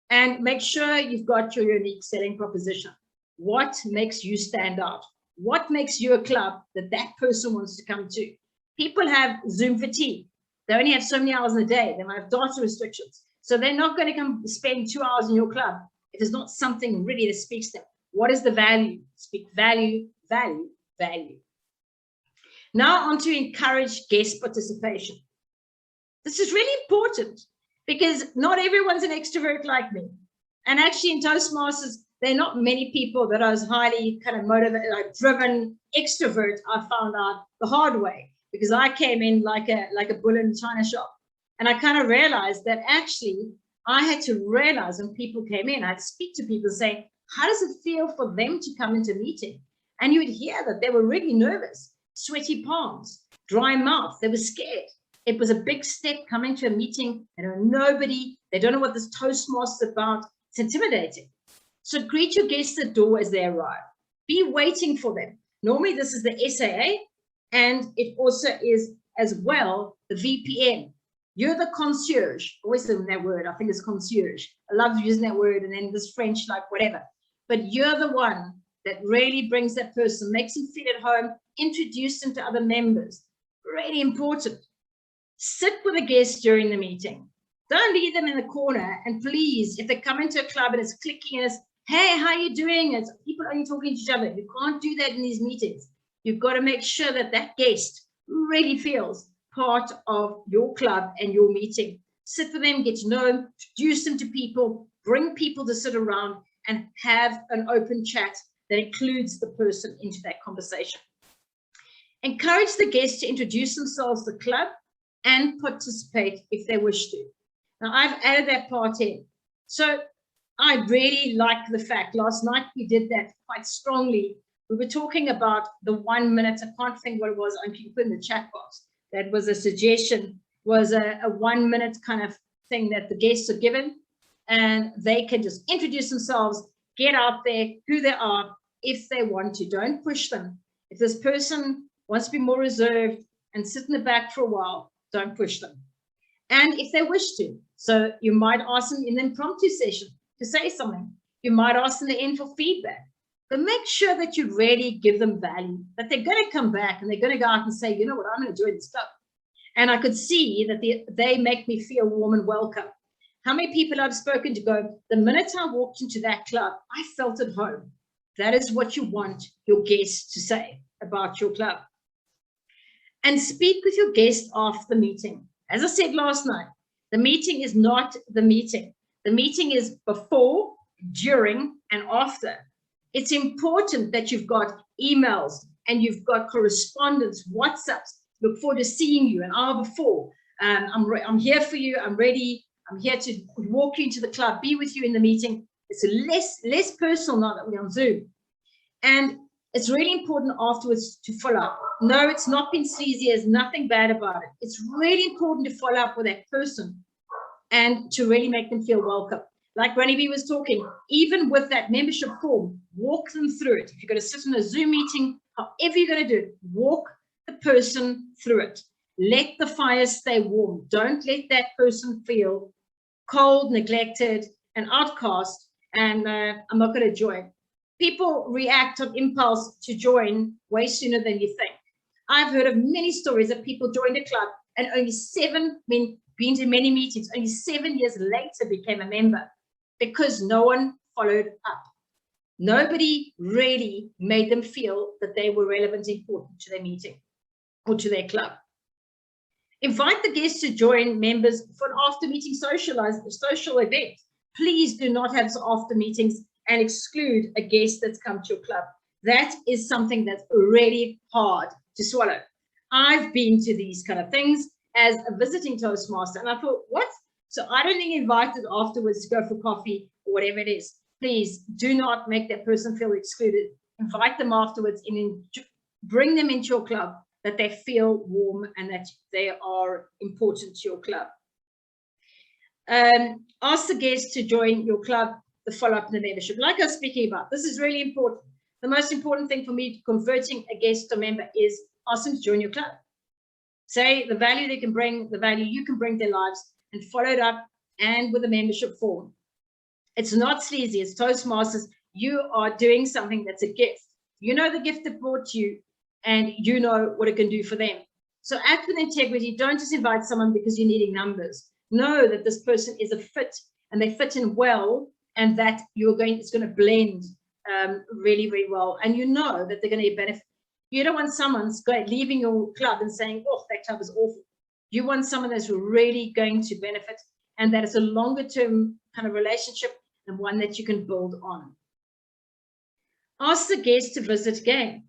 Speaker 3: And make sure you've got your unique selling proposition. What makes you stand out? What makes you a club that that person wants to come to? People have Zoom fatigue. They only have so many hours in a day. They might have data restrictions. So they're not going to come spend 2 hours in your club if there's not something really that speaks to them. What is the value? Speak value, value, value. Now on to encourage guest participation. This is really important because not everyone's an extrovert like me. And actually in Toastmasters, there are not many people that are as highly kind of motivated, like driven extrovert. I found out the hard way because I came in like a bull in a china shop. And I kind of realized that actually I had to realize when people came in, I'd speak to people and say, how does it feel for them to come into a meeting? And you would hear that they were really nervous, sweaty palms, dry mouth. They were scared. It was a big step coming to a meeting. They don't know nobody. They don't know what this Toastmasters is about. It's intimidating. So greet your guests at the door as they arrive. Be waiting for them. Normally this is the SAA, and it also is as well the VPN. You're the concierge. Always saying that word. I think it's concierge. I love using that word, and then this French, like whatever. But you're the one that really brings that person, makes them feel at home, introduce them to other members. Really important. Sit with a guest during the meeting. Don't leave them in the corner. And please, if they come into a club and it's clicking and it's, hey, how are you doing? It's people only talking to each other. You can't do that in these meetings. You've got to make sure that that guest really feels part of your club and your meeting. Sit with them, get to know them, introduce them to people, bring people to sit around and have an open chat that includes the person into that conversation. Encourage the guests to introduce themselves to the club and participate if they wish to. Now, I've added that part in. So I really like the fact, last night we did that quite strongly. We were talking about the 1 minute, I can't think what it was, I can put in the chat box. That was a suggestion, was a 1 minute kind of thing that the guests are given, and they can just introduce themselves, get out there, who they are, if they want to. Don't push them. If this person wants to be more reserved and sit in the back for a while, don't push them. And if they wish to, so you might ask them in an impromptu session to say something. You might ask them in for feedback. But make sure that you really give them value, that they're going to come back and they're going to go out and say, you know what, I'm going to join this club. And I could see that they make me feel warm and welcome. How many people I've spoken to go, the minute I walked into that club, I felt at home. That is what you want your guests to say about your club. And speak with your guests after the meeting. As I said last night, the meeting is not the meeting. The meeting is before, during, and after. It's important that you've got emails and you've got correspondence, WhatsApps, look forward to seeing you an hour before. I'm here for you. I'm ready. I'm here to walk you into the club, be with you in the meeting. It's less personal now that we're on Zoom. And it's really important afterwards to follow up. No, it's not been sleazy. There's nothing bad about it. It's really important to follow up with that person and to really make them feel welcome. Like Granny B was talking, even with that membership form, walk them through it. If you're going to sit in a Zoom meeting, however you're going to do it, walk the person through it. Let the fire stay warm. Don't let that person feel cold, neglected, and outcast, and I'm not going to join. People react on impulse to join way sooner than you think. I've heard of many stories of people joined a club and only been to many meetings, only 7 years later became a member because no one followed up. Nobody really made them feel that they were relevant and important to their meeting or to their club. Invite the guests to join members for an after-meeting social event. Please do not have after meetings and exclude a guest that's come to your club. That is something that's really hard to swallow. I've been to these kind of things as a visiting Toastmaster, and I thought, what? So I don't get invited afterwards to go for coffee or whatever it is. Please do not make that person feel excluded. Invite them afterwards and bring them into your club, that they feel warm and that they are important to your club. Ask the guests to join your club, the follow-up and the membership. Like I was speaking about, this is really important. The most important thing for me converting a guest to a member is ask them to join your club. Say the value they can bring, the value you can bring to their lives, and follow it up and with a membership form. It's not sleazy, it's Toastmasters. You are doing something that's a gift. You know the gift that brought you, and you know what it can do for them. So act with integrity. Don't just invite someone because you're needing numbers. Know that this person is a fit and they fit in well, and that it's going to blend really, really well. And you know that they're going to benefit. You don't want someone leaving your club and saying, oh, that club is awful. You want someone that's really going to benefit, and that it's a longer term kind of relationship and one that you can build on. Ask the guests to visit again.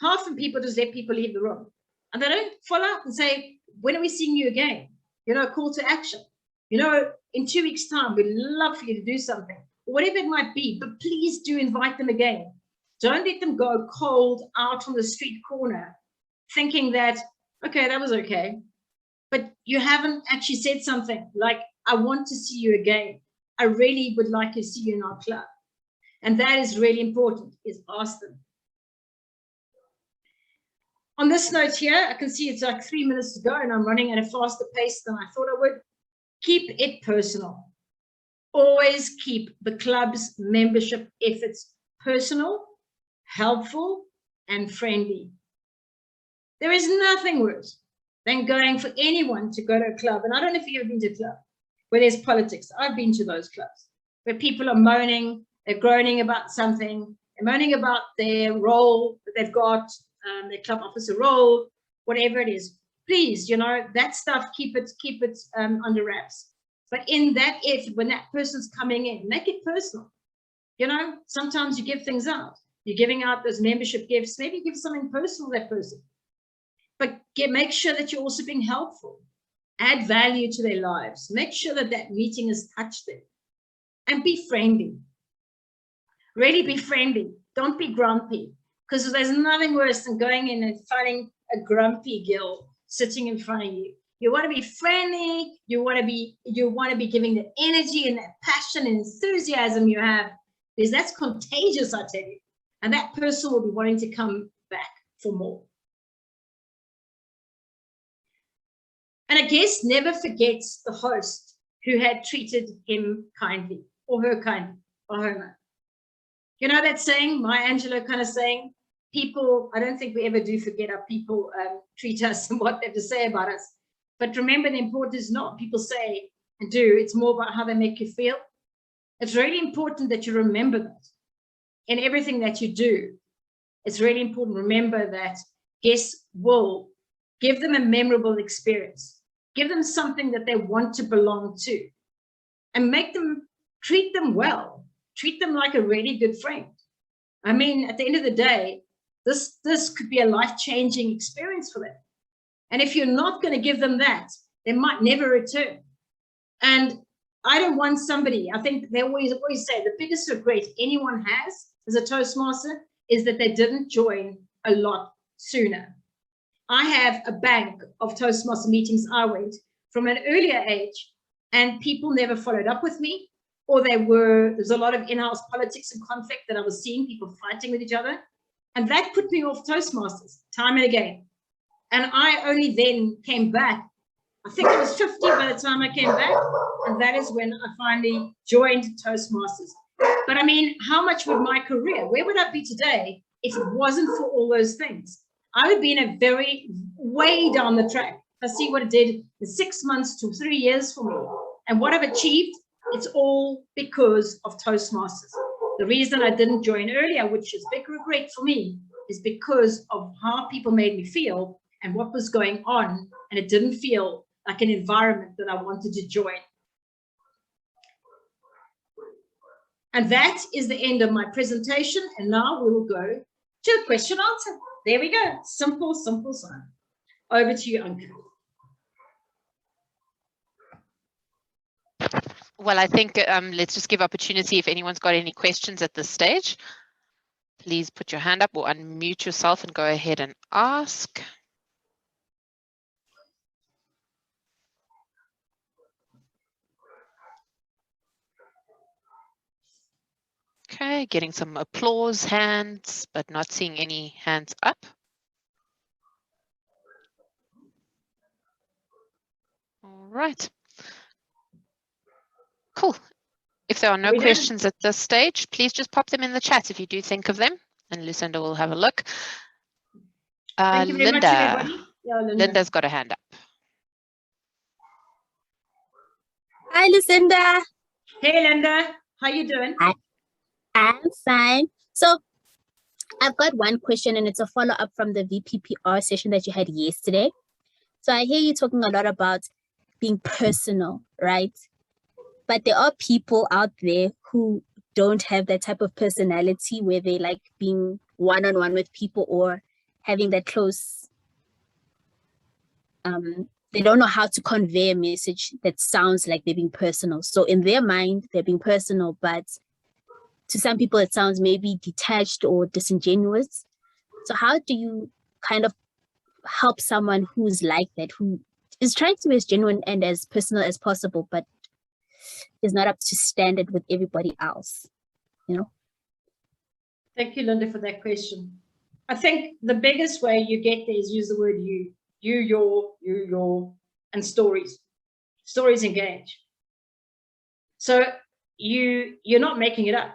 Speaker 3: Half of people just let people leave the room and they don't follow up and say, when are we seeing you again? You know, a call to action. You know, in 2 weeks' time, we'd love for you to do something, or whatever it might be, but please do invite them again. Don't let them go cold out on the street corner thinking that, okay, that was okay, but you haven't actually said something like, I want to see you again. I really would like to see you in our club. And that is really important, is ask them. On this note here, I can see it's like 3 minutes to go and I'm running at a faster pace than I thought I would. Keep it personal. Always keep the club's membership efforts personal, helpful, and friendly. There is nothing worse than going for anyone to go to a club. And I don't know if you've ever been to a club where there's politics. I've been to those clubs where people are moaning, they're groaning about something, they're moaning about their role that they've got, their club officer role, whatever it is. Please, you know, that stuff, keep it under wraps. But in that effort, when that person's coming in, make it personal. You know, sometimes you give things out. You're giving out those membership gifts. Maybe give something personal to that person. But make sure that you're also being helpful. Add value to their lives. Make sure that that meeting has touched them. And be friendly. Really be friendly. Don't be grumpy. Because there's nothing worse than going in and finding a grumpy girl sitting in front of you. You want to be friendly. You want to be giving the energy and that passion and enthusiasm you have. Because that's contagious, I tell you. And that person will be wanting to come back for more. And a guest never forgets the host who had treated him kindly or her kindly or her. You know that saying, Maya Angelou kind of saying, people, I don't think we ever do forget how people treat us and what they have to say about us. But remember, the important is not people say and do, it's more about how they make you feel. It's really important that you remember that in everything that you do. It's really important. Remember that guests will give them a memorable experience. Give them something that they want to belong to. And treat them well. Treat them like a really good friend. I mean, at the end of the day, this could be a life-changing experience for them. And if you're not going to give them that, they might never return. And I don't want somebody, I think they always say the biggest regret anyone has as a Toastmaster is that they didn't join a lot sooner. I have a bank of Toastmaster meetings I went from an earlier age, and people never followed up with me, or there's a lot of in-house politics and conflict that I was seeing, people fighting with each other. And that put me off Toastmasters time and again. And I only then came back. I think I was 50 by the time I came back. And that is when I finally joined Toastmasters. But I mean, how much would my career, where would I be today if it wasn't for all those things? I would be in a way down the track. I see what it did in 6 months to 3 years for me. And what I've achieved, it's all because of Toastmasters. The reason I didn't join earlier, which is a big regret for me, is because of how people made me feel and what was going on. And it didn't feel like an environment that I wanted to join. And that is the end of my presentation. And now we will go to the question answer. There we go. Simple, simple, simple. Over to you, Anke.
Speaker 1: Well, I think let's just give opportunity if anyone's got any questions at this stage. Please put your hand up or unmute yourself and go ahead and ask. Okay, getting some applause hands, but not seeing any hands up. All right. Cool. If there are no questions at this stage, please just pop them in the chat if you do think of them, and Lucinda will have a look.
Speaker 3: Thank you very much, everybody. Yeah,
Speaker 1: Linda's got a hand up.
Speaker 4: Hi, Lucinda.
Speaker 3: Hey, Linda. How you doing?
Speaker 4: I'm fine. So I've got one question, and it's a follow-up from the VPPR session that you had yesterday. So I hear you talking a lot about being personal, right? But there are people out there who don't have that type of personality where they like being one-on-one with people or having that close. They don't know how to convey a message that sounds like they're being personal. So in their mind, they're being personal, but to some people, it sounds maybe detached or disingenuous. So how do you kind of help someone who's like that, who is trying to be as genuine and as personal as possible, but is not up to standard with everybody else, you know?
Speaker 3: Thank you, Linda, for that question. I think the biggest way you get there is use the word you, your, and stories. Stories engage. So you're not making it up.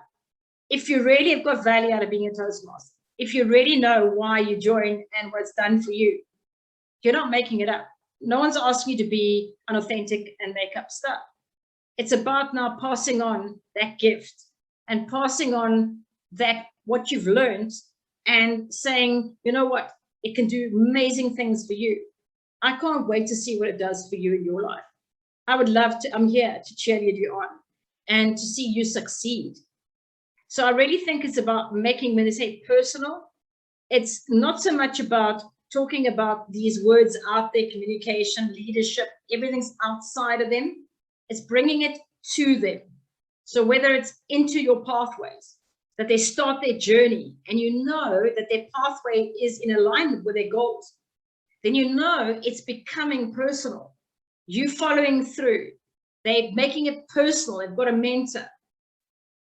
Speaker 3: If you really have got value out of being a Toastmaster, if you really know why you joined and what's done for you, you're not making it up. No one's asking you to be unauthentic and make up stuff. It's about now passing on that gift and passing on that what you've learned and saying, you know what, it can do amazing things for you. I can't wait to see what it does for you in your life. I would love to, I'm here to cheerlead you on and to see you succeed. So I really think it's about making, when they say personal, it's not so much about talking about these words out there, communication, leadership, everything's outside of them. It's bringing it to them. So whether it's into your pathways, that they start their journey and you know that their pathway is in alignment with their goals, then you know it's becoming personal. You following through, they're making it personal, they've got a mentor.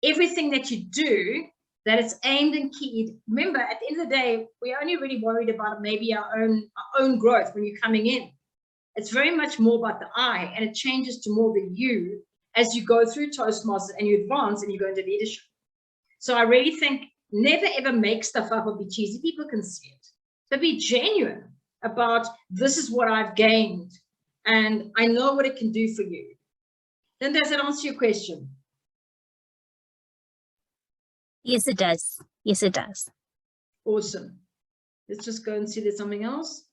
Speaker 3: Everything that you do, that it's aimed and keyed. Remember, at the end of the day, we're only really worried about maybe our own growth when you're coming in. It's very much more about the I, and it changes to more the you as you go through Toastmasters and you advance and you go into leadership. So I really think never ever make stuff up or be cheesy. People can see it. But be genuine about this is what I've gained and I know what it can do for you. Then does it answer your question?
Speaker 4: Yes, it does. Yes, it does.
Speaker 3: Awesome. Let's just go and see there's something else.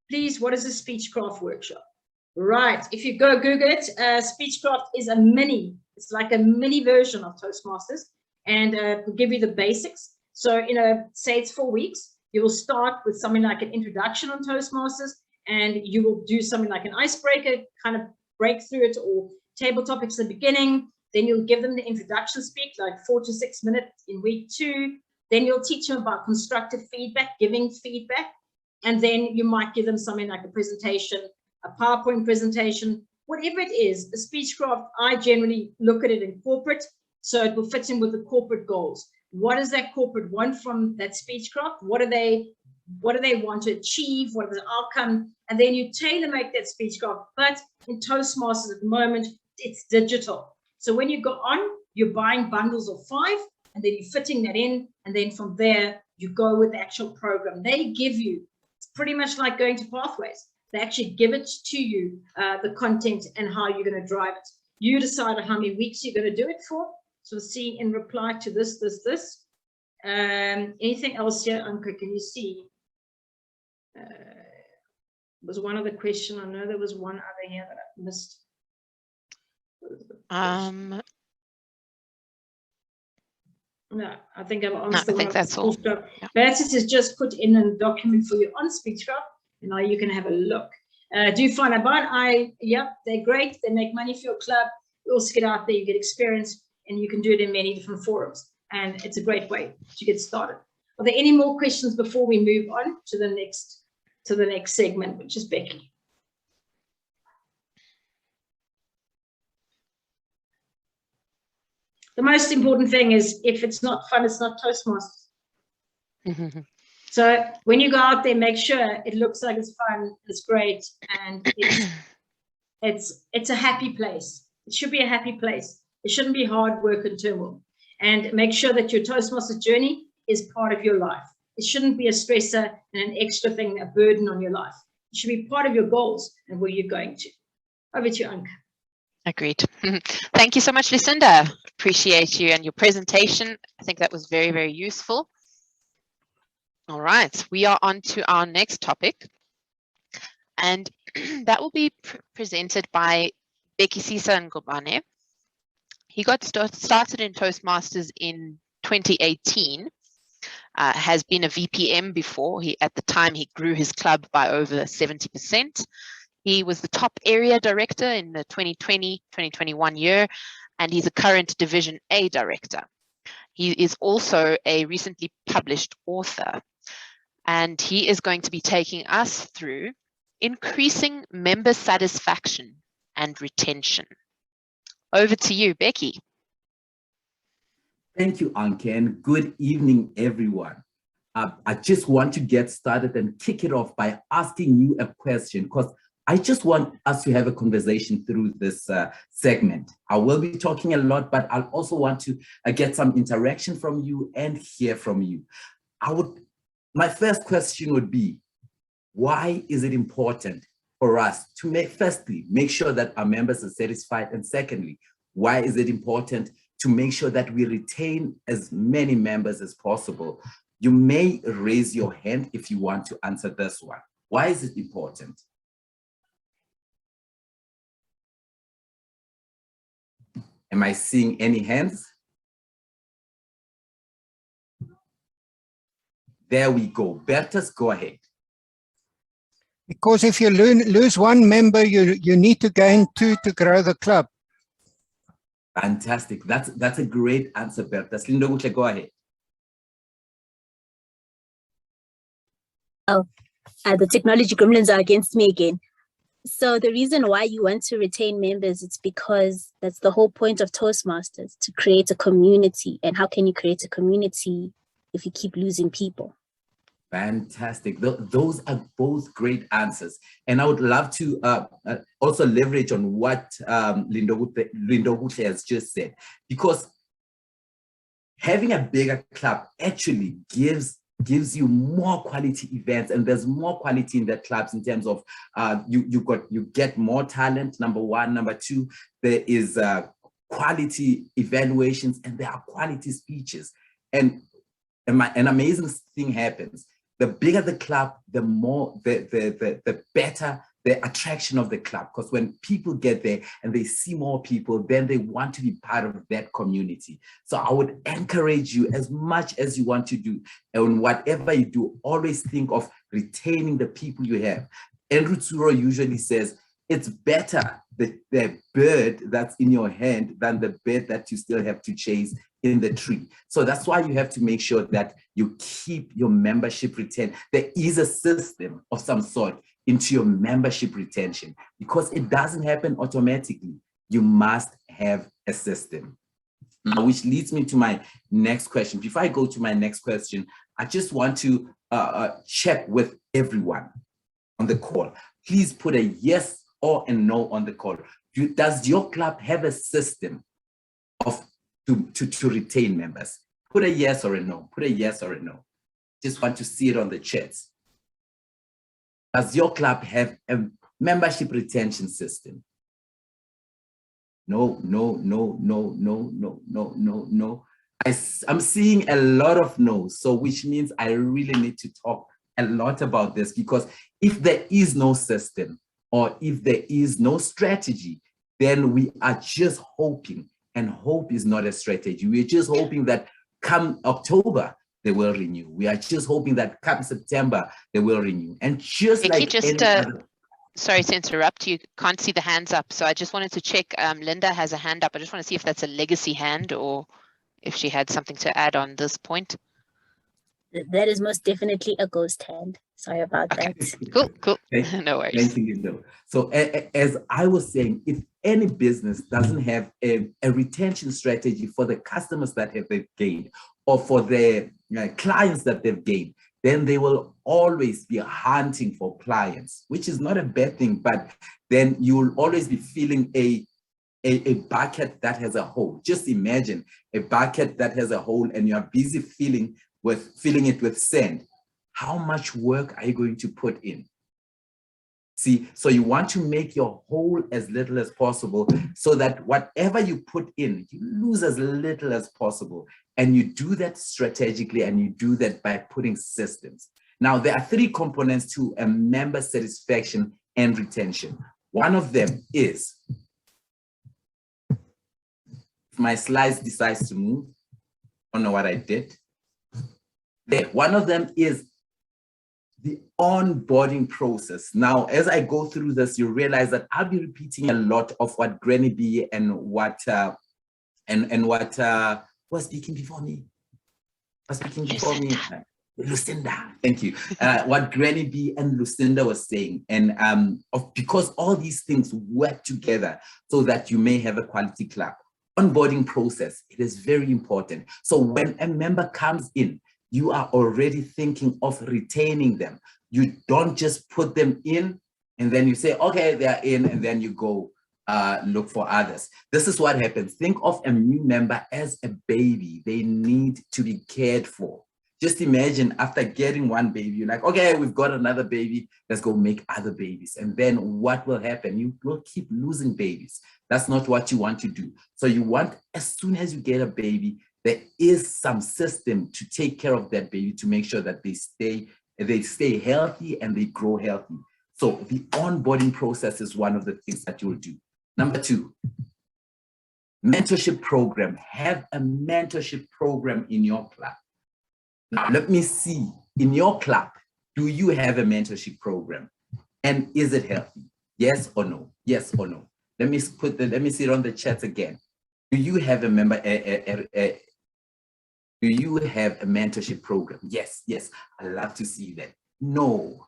Speaker 3: Please, what is a Speechcraft workshop? Right, if you go Google it, Speechcraft is a mini, it's like a mini version of Toastmasters, and we'll give you the basics. So, say it's 4 weeks. You will start with something like an introduction on Toastmasters, and you will do something like an icebreaker, kind of break through it, or table topics at the beginning. Then you'll give them the introduction speak, like 4 to 6 minutes in week 2. Then you'll teach them about constructive feedback, giving feedback. And then you might give them something like a presentation, a PowerPoint presentation, whatever it is. The speechcraft, I generally look at it in corporate, so it will fit in with the corporate goals. What does that corporate want from that speechcraft? What do they want to achieve? What is the outcome? And then you tailor make that speechcraft. But in Toastmasters at the moment, it's digital. So when you go on, you're buying bundles of 5, and then you're fitting that in. And then from there, you go with the actual program. They give you, it's pretty much like going to Pathways. They actually give it to you, the content and how you're going to drive it. You decide how many weeks you're going to do it for. So see in reply to this. Anything else here, Anke? Can you see? Was one other question. I know there was one other here that I missed. No, I think I've answered.
Speaker 1: No, I think that's all.
Speaker 3: Yeah. That is just put in a document for you on SpeechCraft, and now you can have a look. Do find about they're great. They make money for your club. You also get out there, you get experience, and you can do it in many different forums. And it's a great way to get started. Are there any more questions before we move on to the next segment, which is Bheki? The most important thing is, if it's not fun, it's not Toastmasters. Mm-hmm. So when you go out there, make sure it looks like it's fun, it's great, and it's a happy place. It should be a happy place. It shouldn't be hard work and turmoil. And make sure that your Toastmasters journey is part of your life. It shouldn't be a stressor and an extra thing, a burden on your life. It should be part of your goals and where you're going to. Over to you, Anke.
Speaker 1: Agreed. Thank you so much, Lucinda. Appreciate you and your presentation. I think that was very, very useful. All right, we are on to our next topic. And that will be presented by Bheki and Ngomane. He got started in Toastmasters in 2018, has been a VPM before. At the time, he grew his club by over 70%. He was the top area director in the 2020-2021 year, and he's a current Division A director. He is also a recently published author, and he is going to be taking us through increasing member satisfaction and retention. Over to you, Bheki.
Speaker 5: Thank you, Anke, and good evening, everyone. I just want to get started and kick it off by asking you a question, because I just want us to have a conversation through this segment. I will be talking a lot, but I'll also want to get some interaction from you and hear from you. My first question would be, why is it important for us to firstly, make sure that our members are satisfied? And secondly, why is it important to make sure that we retain as many members as possible? You may raise your hand if you want to answer this one. Why is it important? Am I seeing any hands? There we go. Bertus, go ahead.
Speaker 6: Because if you lose one member, you need to gain 2 to grow the club.
Speaker 5: Fantastic. That's a great answer, Bertus. Linda, go ahead.
Speaker 4: Oh, the technology gremlins are against me again. So the reason why you want to retain members, it's because that's the whole point of Toastmasters, to create a community. And how can you create a community if you keep losing people?
Speaker 5: Fantastic. Those are both great answers. And I would love to also leverage on what Linda has just said, because having a bigger club actually gives you more quality events, and there's more quality in the clubs in terms of you get more talent, number one. Number two, there is quality evaluations, and there are quality speeches, and an amazing thing happens. The bigger the club, the better the attraction of the club, because when people get there and they see more people, then they want to be part of that community. So I would encourage you, as much as you want to do, and whatever you do, always think of retaining the people you have. Andrew Tsuro usually says, it's better the bird that's in your hand than the bird that you still have to chase in the tree. So that's why you have to make sure that you keep your membership retained. There is a system of some sort into your membership retention, because it doesn't happen automatically. You must have a system. Now, which leads me to my next question. Before I go to my next question, I just want to check with everyone on the call. Please put a yes or a no on the call. Does your club have a system of to retain members? Put a yes or a no. Put a yes or a no. Just want to see it on the chats. Does your club have a membership retention system? No, no, no, no, no, no, no, no, no. I'm seeing a lot of no's, so which means I really need to talk a lot about this, because if there is no system or if there is no strategy, then we are just hoping, and hope is not a strategy. We're just hoping that come October, they will renew. We are just hoping that come September, they will renew. And just
Speaker 1: Bheki,
Speaker 5: like other...
Speaker 1: Sorry to interrupt you. Can't see the hands up. So I just wanted to check. Linda has a hand up. I just want to see if that's a legacy hand or if she had something to add on this point.
Speaker 4: That is most definitely a ghost hand. Sorry about that.
Speaker 1: Cool. No worries.
Speaker 5: Thank you, Linda. So as I was saying, if any business doesn't have a retention strategy for the customers that they've gained, or for the clients that they've gained, then they will always be hunting for clients, which is not a bad thing, but then you'll always be filling a bucket that has a hole. Just imagine a bucket that has a hole and you are busy filling it with sand. How much work are you going to put in? See, so you want to make your hole as little as possible, so that whatever you put in, you lose as little as possible. And you do that strategically, and you do that by putting systems. Now, there are 3 components to a member satisfaction and retention. One of them is, if my slides decides to move, I don't know what I did. There, one of them is the onboarding process. Now, as I go through this, you realize that I'll be repeating a lot of what Granny B and what was speaking before me. Lucinda, thank you. What Granny B and Lucinda was saying, and because all these things work together so that you may have a quality club. Onboarding process, it is very important. So when a member comes in, you are already thinking of retaining them. You don't just put them in and then you say, okay, they're in, and then you go look for others. This is what happens. Think of a new member as a baby. They need to be cared for. Just imagine after getting one baby, you're like, okay, we've got another baby, let's go make other babies. And then what will happen? You will keep losing babies. That's not what you want to do. So you want, as soon as you get a baby, there is some system to take care of that baby, to make sure that they stay healthy and they grow healthy. So the onboarding process is one of the things that you will do. Number 2, mentorship program. Have a mentorship program in your club. Now, let me see, in your club, do you have a mentorship program? And is it healthy? Yes or no? Yes or no? Let me see it on the chat again. Do you have a do you have a mentorship program? Yes, I love to see that. No.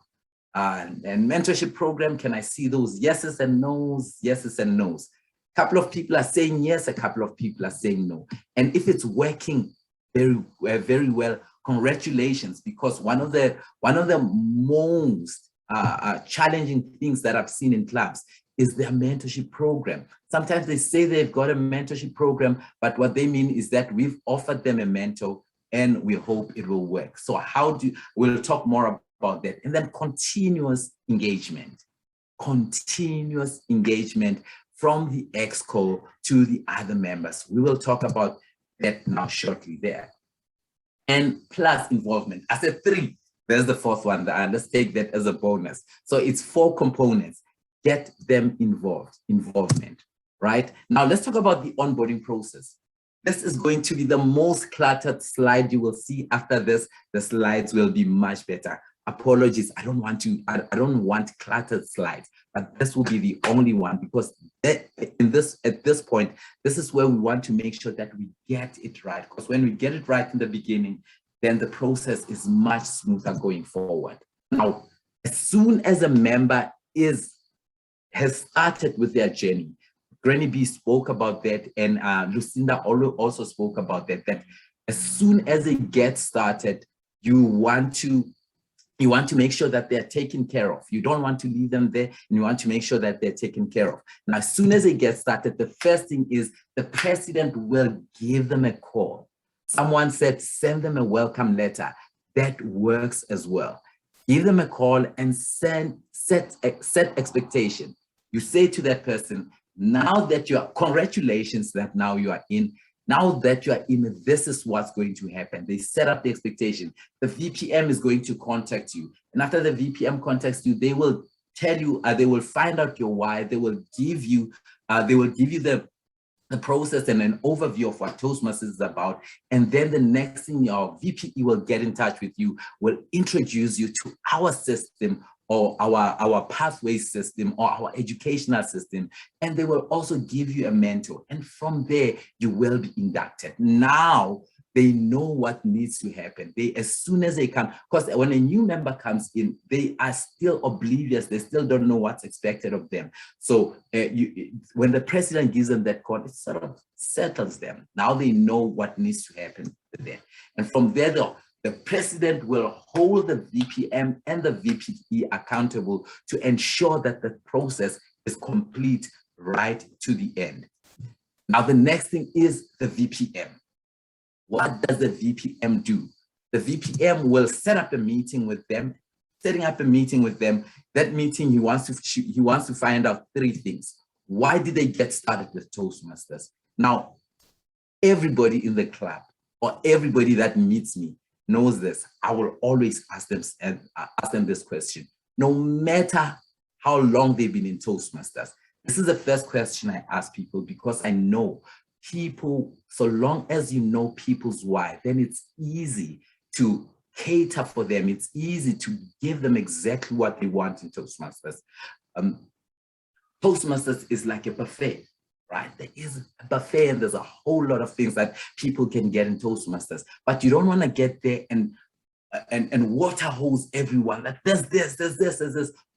Speaker 5: And mentorship program, can I see those yeses and nos? Yeses and nos. A couple of people are saying yes, a couple of people are saying no. And if it's working very well, congratulations, because one of the most challenging things that I've seen in clubs is their mentorship program. Sometimes they say they've got a mentorship program, but what they mean is that we've offered them a mentor and we hope it will work. So we'll talk more about that. And then continuous engagement from the exco to the other members. We will talk about that now shortly there. And plus involvement. I said 3, there's the 4th one. Let's take that as a bonus. So it's 4 components. get them involvement, right? Now let's talk about the onboarding process. This is going to be the most cluttered slide you will see. After this, the slides will be much better. Apologies, I don't want cluttered slides, but this will be the only one, because at this point, this is where we want to make sure that we get it right. Because when we get it right in the beginning, then the process is much smoother going forward. Now, as soon as a member has started with their journey, Granny B spoke about that, and Lucinda also spoke about that, that as soon as they get started, you want to make sure that they're taken care of. You don't want to leave them there, and you want to make sure that they're taken care of. Now, as soon as they get started, the first thing is the president will give them a call. Someone said, send them a welcome letter. That works as well. Give them a call and set expectation. You say to that person, now that congratulations that now you are in, this is what's going to happen. They set up the expectation. The VPM is going to contact you. And after the VPM contacts you, they will tell you, they will find out your why. They will give you the process and an overview of what Toastmasters is about. And then the next thing, your VPE will get in touch with you, will introduce you to our system, or our pathway system, or our educational system, and they will also give you a mentor. And from there, you will be inducted. Now, they know what needs to happen. As soon as they come, because when a new member comes in, they are still oblivious. They still don't know what's expected of them. So when the president gives them that call, it sort of settles them. Now they know what needs to happen there. And from there, the president will hold the VPM and the VPE accountable to ensure that the process is complete right to the end. Now, the next thing is the VPM. What does the VPM do? The VPM will set up a meeting with them. Setting up a meeting with them, that meeting, he wants to find out three things. Why did they get started with Toastmasters? Now, everybody in the club, or everybody that meets me, knows this. I will always ask them this question, no matter how long they've been in Toastmasters. This is the first question I ask people, because I know people, so long as you know people's why, then it's easy to cater for them. It's easy to give them exactly what they want in Toastmasters. Toastmasters is like a buffet. Right? There is a buffet, and there's a whole lot of things that people can get in Toastmasters, but you don't want to get there and water hose everyone. Like there's this.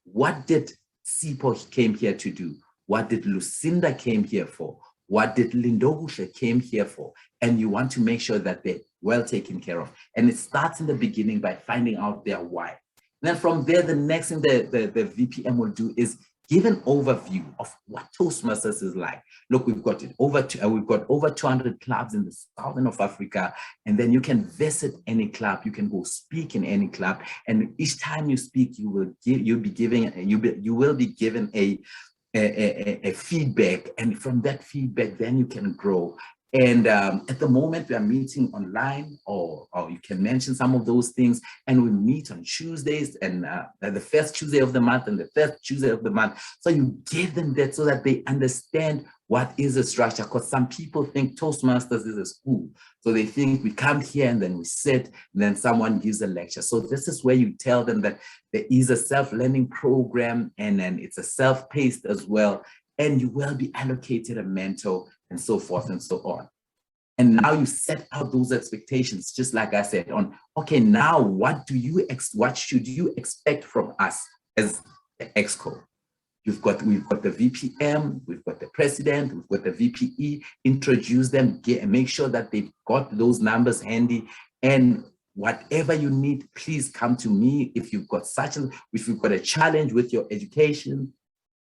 Speaker 5: What did Sipho came here to do? What did Lucinda came here for? What did Lindogushe came here for? And you want to make sure that they're well taken care of. And it starts in the beginning by finding out their why. And then from there, the next thing the VPM will do is give an overview of what Toastmasters is like. Look, we've got over 200 clubs in the southern of Africa, and then you can visit any club. You can go speak in any club, and each time you speak, you will be given a feedback, and from that feedback, then you can grow. And at the moment, we are meeting online, or you can mention some of those things, and we meet on Tuesdays, and the first Tuesday of the month and the first Tuesday of the month. So you give them that so that they understand what is a structure, because some people think Toastmasters is a school. So they think we come here and then we sit, and then someone gives a lecture. So this is where you tell them that there is a self-learning program, and then it's a self-paced as well, and you will be allocated a mentor, and so forth and so on. And now you set out those expectations, just like I said, on, okay, now what should you expect from us as the EXCO? We've got the VPM, we've got the president, we've got the VPE, introduce them, make sure that they've got those numbers handy, and whatever you need, please come to me. If you've got a challenge with your education,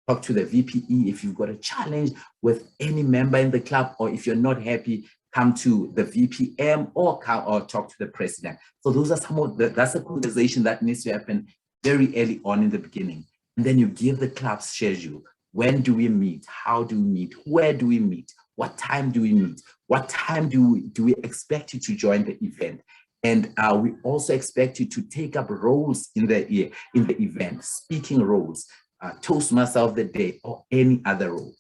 Speaker 5: talk to the VPE. If you've got a challenge with any member in the club, or if you're not happy, come to the VPM or talk to the president. So those are that's a conversation that needs to happen very early on in the beginning. And then you give the club schedule. When do we meet? How do we meet? Where do we meet? What time do we meet? What time do we expect you to join the event? And we also expect you to take up roles in the event, speaking roles. Toastmaster of the day, or any other role.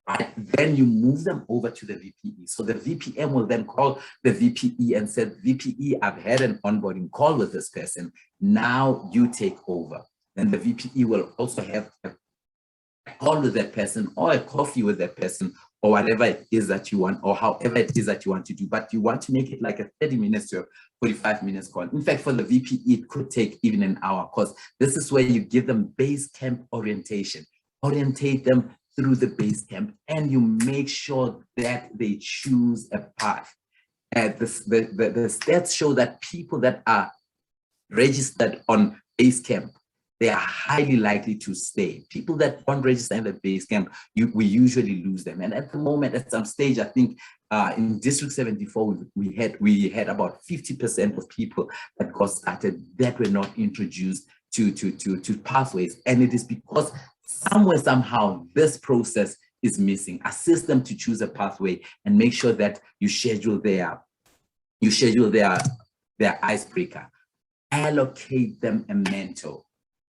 Speaker 5: Right? Then you move them over to the VPE. So the VPM will then call the VPE and say, VPE, I've had an onboarding call with this person. Now you take over. Then the VPE will also have a call with that person, or a coffee with that person, or whatever it is that you want, or however it is that you want to do. But you want to make it like a 30 minutes to a 45 minutes call. In fact, for the VPE, it could take even an hour, because this is where you give them base camp orientation, orientate them through the base camp, and you make sure that they choose a path. The stats show that people that are registered on base camp, they are highly likely to stay. People that don't register in the base camp, we usually lose them. And at the moment, at some stage, I think in District 74, we had about 50% of people that got started that were not introduced to pathways. And it is because somewhere, somehow, this process is missing. Assist them to choose a pathway and make sure that you schedule their icebreaker. Allocate them a mentor.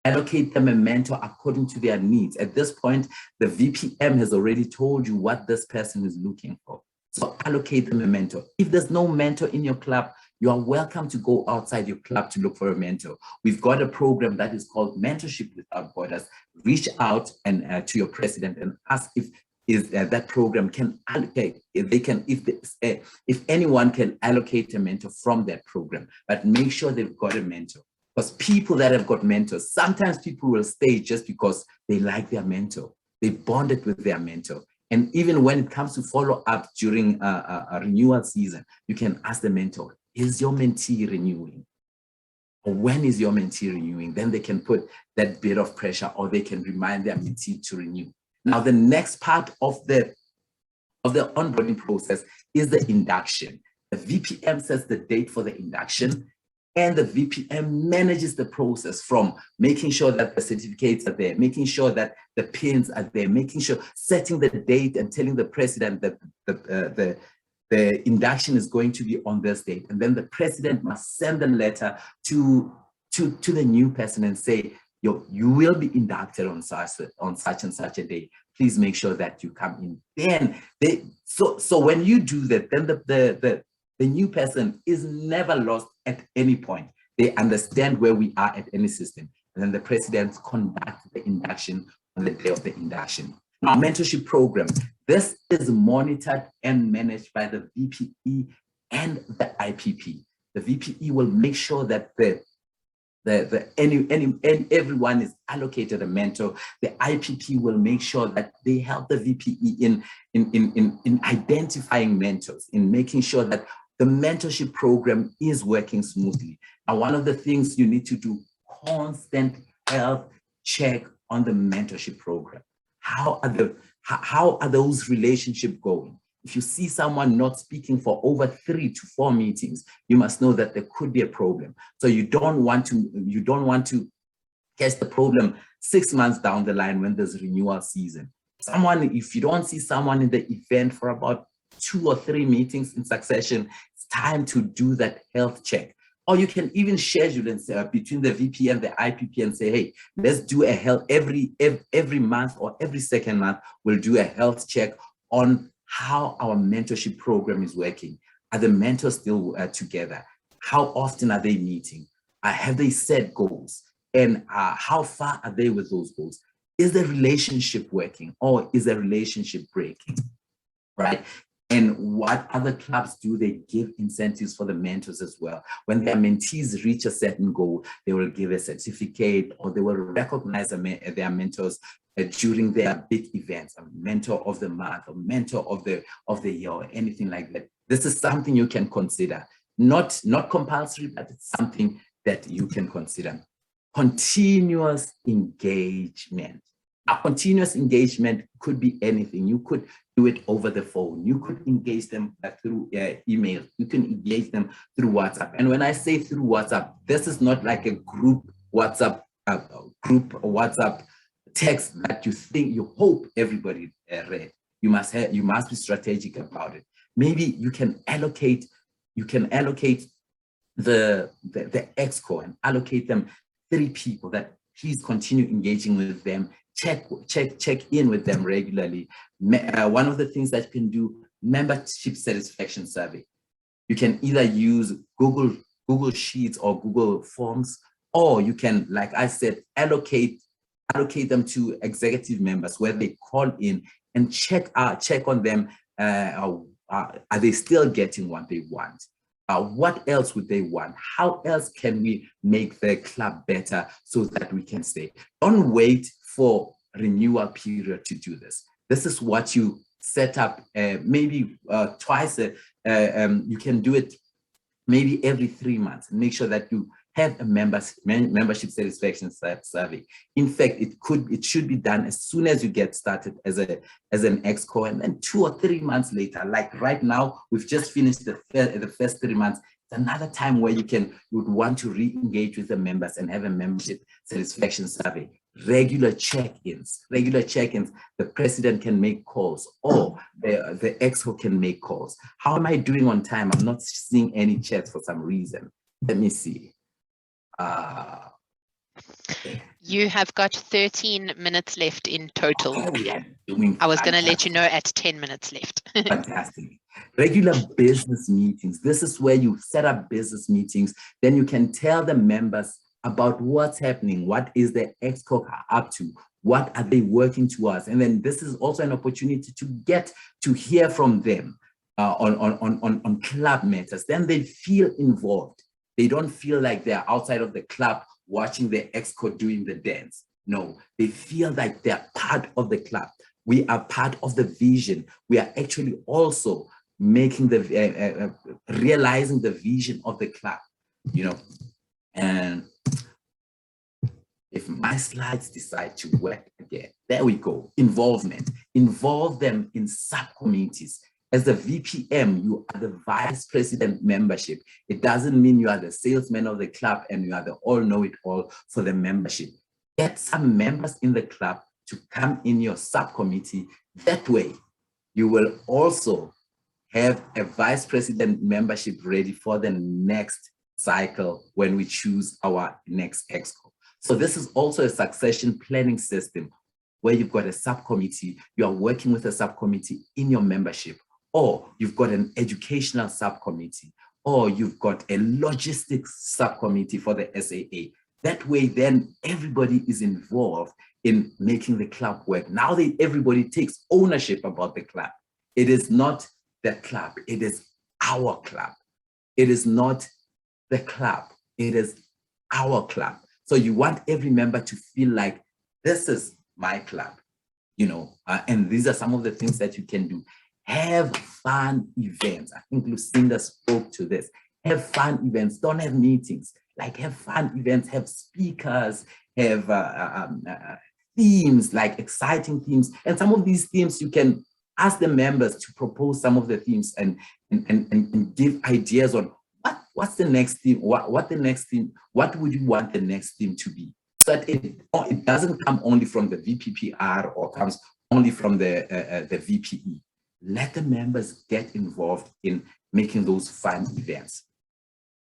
Speaker 5: Allocate them a mentor according to their needs. At this point, the VPM has already told you what this person is looking for. So allocate them a mentor. If there's no mentor in your club, you are welcome to go outside your club to look for a mentor. We've got a program that is called Mentorship Without Borders. Reach out and to your president and ask if that program can allocate, if anyone can allocate a mentor from that program, but make sure they've got a mentor. Because people that have got mentors, sometimes people will stay just because they like their mentor. They bonded with their mentor. And even when it comes to follow up during a renewal season, you can ask the mentor, is your mentee renewing? Or when is your mentee renewing? Then they can put that bit of pressure, or they can remind their mentee to renew. Now, the next part of the onboarding process is the induction. The VPM sets the date for the induction, and the VPM manages the process from making sure that the certificates are there, making sure that the pins are there, making sure, setting the date and telling the president that the induction is going to be on this date. And then the president must send a letter to the new person and say, you will be inducted on such and such a day. Please make sure that you come in. Then so when you do that, then the new person is never lost at any point. They understand where we are at any system. And then the president conducts the induction on the day of the induction. Our mentorship program, this is monitored and managed by the VPE and the IPP. The VPE will make sure that everyone is allocated a mentor. The IPP will make sure that they help the VPE in identifying mentors, in making sure that the mentorship program is working smoothly. And one of the things you need to do, constant health check on the mentorship program. How are those relationships going? If you see someone not speaking for over 3 to 4 meetings, you must know that there could be a problem. So you don't want to catch the problem 6 months down the line when there's renewal season. If you don't see someone in the event for about 2 or 3 meetings in succession, it's time to do that health check. Or you can even schedule and say, between the VP and the IPP and say, hey, let's do a health every month or every second month, we'll do a health check on how our mentorship program is working. Are the mentors still together? How often are they meeting? Have they set goals? And how far are they with those goals? Is the relationship working, or is the relationship breaking, right? And what other clubs do, they give incentives for the mentors as well. When their mentees reach a certain goal, they will give a certificate, or they will recognize their mentors during their big events, a mentor of the month, or mentor of the year, or anything like that. This is something you can consider. Not compulsory, but it's something that you can consider. Continuous engagement. A continuous engagement could be anything. You could do it over the phone. You could engage them through email. You can engage them through WhatsApp. And when I say through WhatsApp, this is not like a group WhatsApp text that you hope everybody read. You must be strategic about it. Maybe you can allocate the exco and allocate them 3 people that please continue engaging with them. Check in with them regularly. One of the things that you can do, membership satisfaction survey. You can either use Google Sheets or Google Forms, or you can, like I said, allocate them to executive members where they call in and check on them. Are they still getting what they want? What else would they want? How else can we make the club better so that we can stay? Don't wait for renewal period to do this. This is what you set up maybe twice. You can do it maybe every 3 months. Make sure that you have a membership satisfaction survey. In fact, it should be done as soon as you get started as an exco, and then 2 or 3 months later. Like right now, we've just finished the first 3 months. It's another time where you would want to re-engage with the members and have a membership satisfaction survey. Regular check-ins. The president can make calls, or the exco can make calls. How am I doing on time? I'm not seeing any chats for some reason. Let me see.
Speaker 1: You have got 13 minutes left in total.
Speaker 5: Oh, yeah,
Speaker 1: I was going to let you know at 10 minutes left.
Speaker 5: Fantastic. Regular business meetings. This is where you set up business meetings. Then you can tell the members about what's happening. What is the exco up to? What are they working towards? And then this is also an opportunity to get to hear from them on club matters. Then they feel involved. They don't feel like they're outside of the club watching the exco doing the dance. No, they feel like they're part of the club. We are part of the vision. We are actually also making realizing the vision of the club, and if my slides decide to work again, there we go. Involvement. Involve them in subcommittees. As the VPM, you are the vice president membership. It doesn't mean you are the salesman of the club and you are the all-know-it-all for the membership. Get some members in the club to come in your subcommittee. That way, you will also have a vice president membership ready for the next cycle when we choose our next exco. So this is also a succession planning system where you've got a subcommittee, you are working with a subcommittee in your membership, or you've got an educational subcommittee, or you've got a logistics subcommittee for the SAA. That way, then everybody is involved in making the club work. Now everybody takes ownership about the club. It is not the club, it is our club. It is not the club, it is our club. So you want every member to feel like this is my club, and these are some of the things that you can do. Have fun events. I think Lucinda spoke to this. Have fun events, don't have meetings. Like have fun events, have speakers, have themes, like exciting themes. And some of these themes you can ask the members to propose some of the themes and give ideas on what's the next theme, what the next theme, what would you want the next theme to be? So that it doesn't come only from the VPPR or comes only from the VPE. Let the members get involved in making those fun events.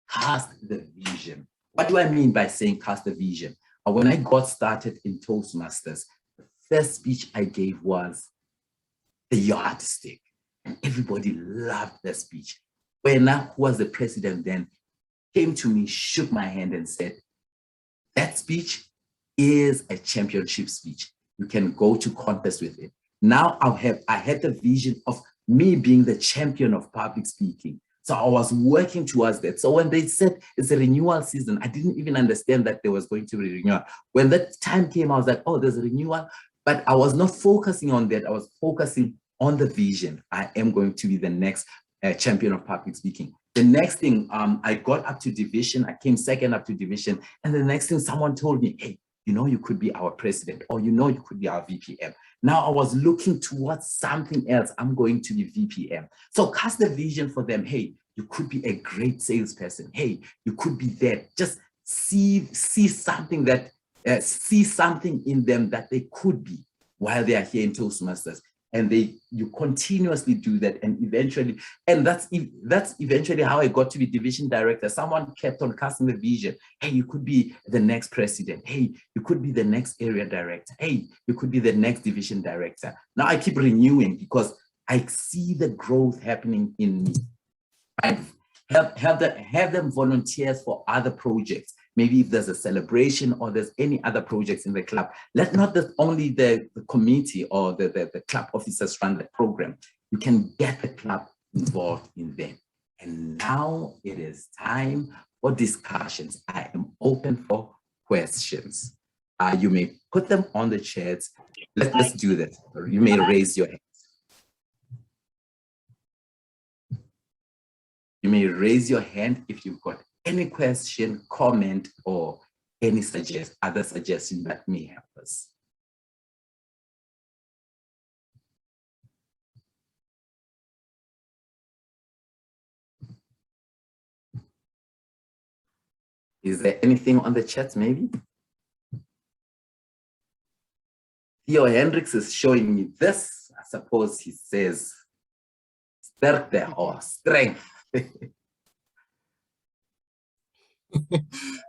Speaker 5: Cast the vision. What do I mean by saying cast the vision? When I got started in Toastmasters, the first speech I gave was the yardstick. And everybody loved the speech. When who was the president then, came to me, shook my hand and said, that speech is a championship speech. You can go to contest with it. Now I had the vision of me being the champion of public speaking. So I was working towards that. So when they said it's a renewal season, I didn't even understand that there was going to be renewal. When that time came, I was like, oh, there's a renewal. But I was not focusing on that. I was focusing on the vision. I am going to be the next champion of public speaking. The next thing, I got up to division. I came second up to division. And the next thing someone told me, hey, you could be our president, or you could be our VPM. Now I was looking towards something else. I'm going to be VPM. So cast the vision for them. Hey, you could be a great salesperson. Hey, you could be there. Just see something in them that they could be while they are here in Toastmasters. and you continuously do that, and eventually, and that's eventually how I got to be division director. Someone kept on casting the vision. Hey, you could be the next president. Hey, you could be the next area director. Hey, you could be the next division director. Now I keep renewing because I see the growth happening in me. Have them volunteers for other projects. Maybe if there's a celebration or there's any other projects in the club, let not only the committee or the club officers run the program. You can get the club involved in them. And now it is time for discussions. I am open for questions. You may put them on the chats. Let's do that. You may raise your hand. You may raise your hand if you've got any question, comment, or any other suggestion that may help us. Is there anything on the chat, maybe? Theo Hendricks is showing me this. I suppose he says, sterkte or strength.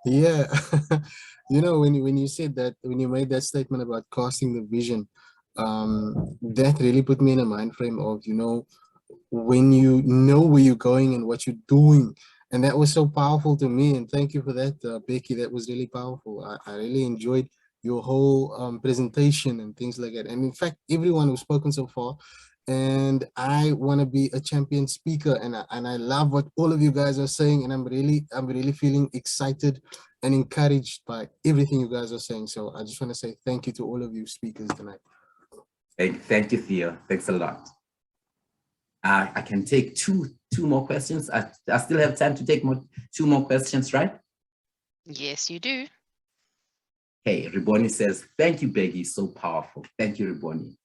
Speaker 7: Yeah, you know, when you said that, when you made that statement about casting the vision, that really put me in a mind frame of, you know, when you know where you're going and what you're doing. And that was so powerful to me. And thank you for that, Bheki. That was really powerful. I really enjoyed your whole presentation and things like that. And in fact, everyone who's spoken so far. And I want to be a champion speaker, and I love what all of you guys are saying, and I'm really feeling excited and encouraged by everything you guys are saying. So I just want to say thank you to all of you speakers tonight.
Speaker 5: Thank you, Theo. Thanks a lot. I can take two more questions. I still have time to take two more questions, right?
Speaker 1: Yes, you do.
Speaker 5: Hey, Riboni says, thank you, Bheki, so powerful. Thank you, Riboni.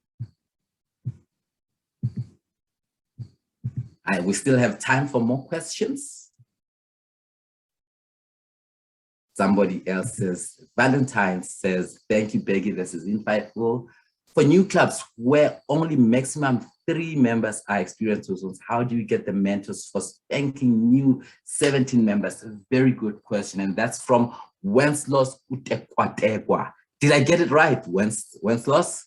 Speaker 5: We still have time for more questions. Somebody else says, Valentine says, thank you, Bheki, this is insightful. For new clubs where only maximum 3 members are experienced persons, how do you get the mentors for spanking new 17 members? A very good question. And that's from Wenceslaus Utekwatekwa. Did I get it right, Wenceslaus?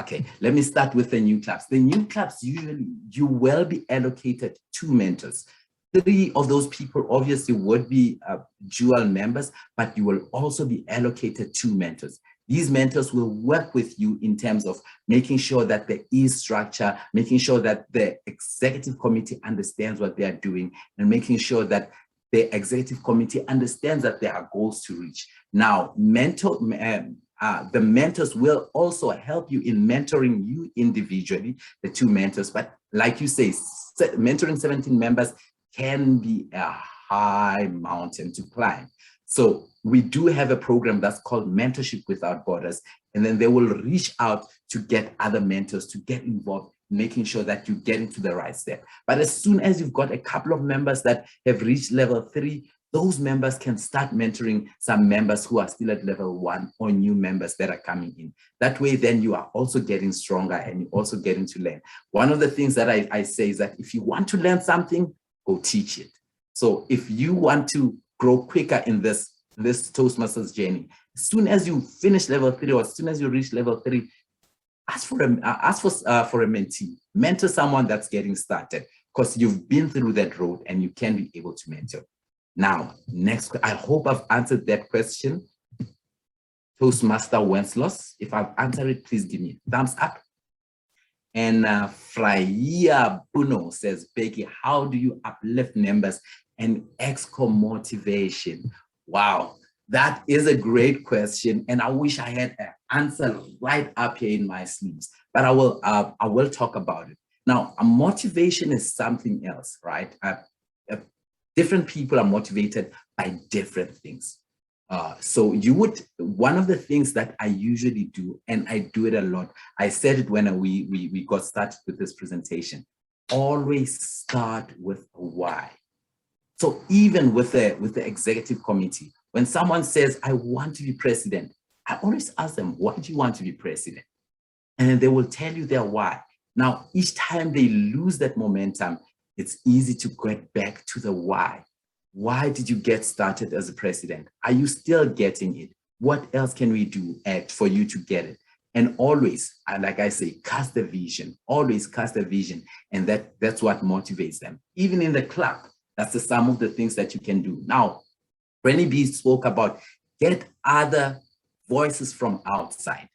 Speaker 5: Okay, let me start with the new clubs. The new clubs, usually you will be allocated 2 mentors. 3 of those people obviously would be dual members, but you will also be allocated 2 mentors. These mentors will work with you in terms of making sure that there is structure, making sure that the executive committee understands what they are doing, and making sure that the executive committee understands that there are goals to reach. Now, the mentors will also help you in mentoring you individually, the 2 mentors. But like you say, mentoring 17 members can be a high mountain to climb. So we do have a program that's called Mentorship Without Borders, and then they will reach out to get other mentors to get involved, making sure that you get into the right step. But as soon as you've got a couple of members that have reached level 3, those members can start mentoring some members who are still at level 1 or new members that are coming in. That way, then you are also getting stronger and you also getting to learn. One of the things that I say is that if you want to learn something, go teach it. So if you want to grow quicker in this Toastmasters journey, as soon as you finish level 3 or as soon as you reach level 3, ask for a mentee, mentor someone that's getting started, because you've been through that road and you can be able to mentor. Now, next, I hope I've answered that question. Toastmaster Wenceslaus, if I've answered it, please give me a thumbs up. And Freya Bruno says, Bheki, how do you uplift members and exco motivation? Wow, that is a great question. And I wish I had an answer right up here in my sleeves, but I will talk about it. Now, a motivation is something else, right? Different people are motivated by different things. So one of the things that I usually do, and I do it a lot, I said it when we got started with this presentation, always start with a why. So even with the executive committee, when someone says, I want to be president, I always ask them, why do you want to be president? And then they will tell you their why. Now, each time they lose that momentum, it's easy to get back to the why. Why did you get started as a president? Are you still getting it? What else can we do for you to get it? And always, like I say, cast a vision, always cast a vision. And that's what motivates them. Even in the club, that's some of the things that you can do. Now, Brenny B spoke about get other voices from outside,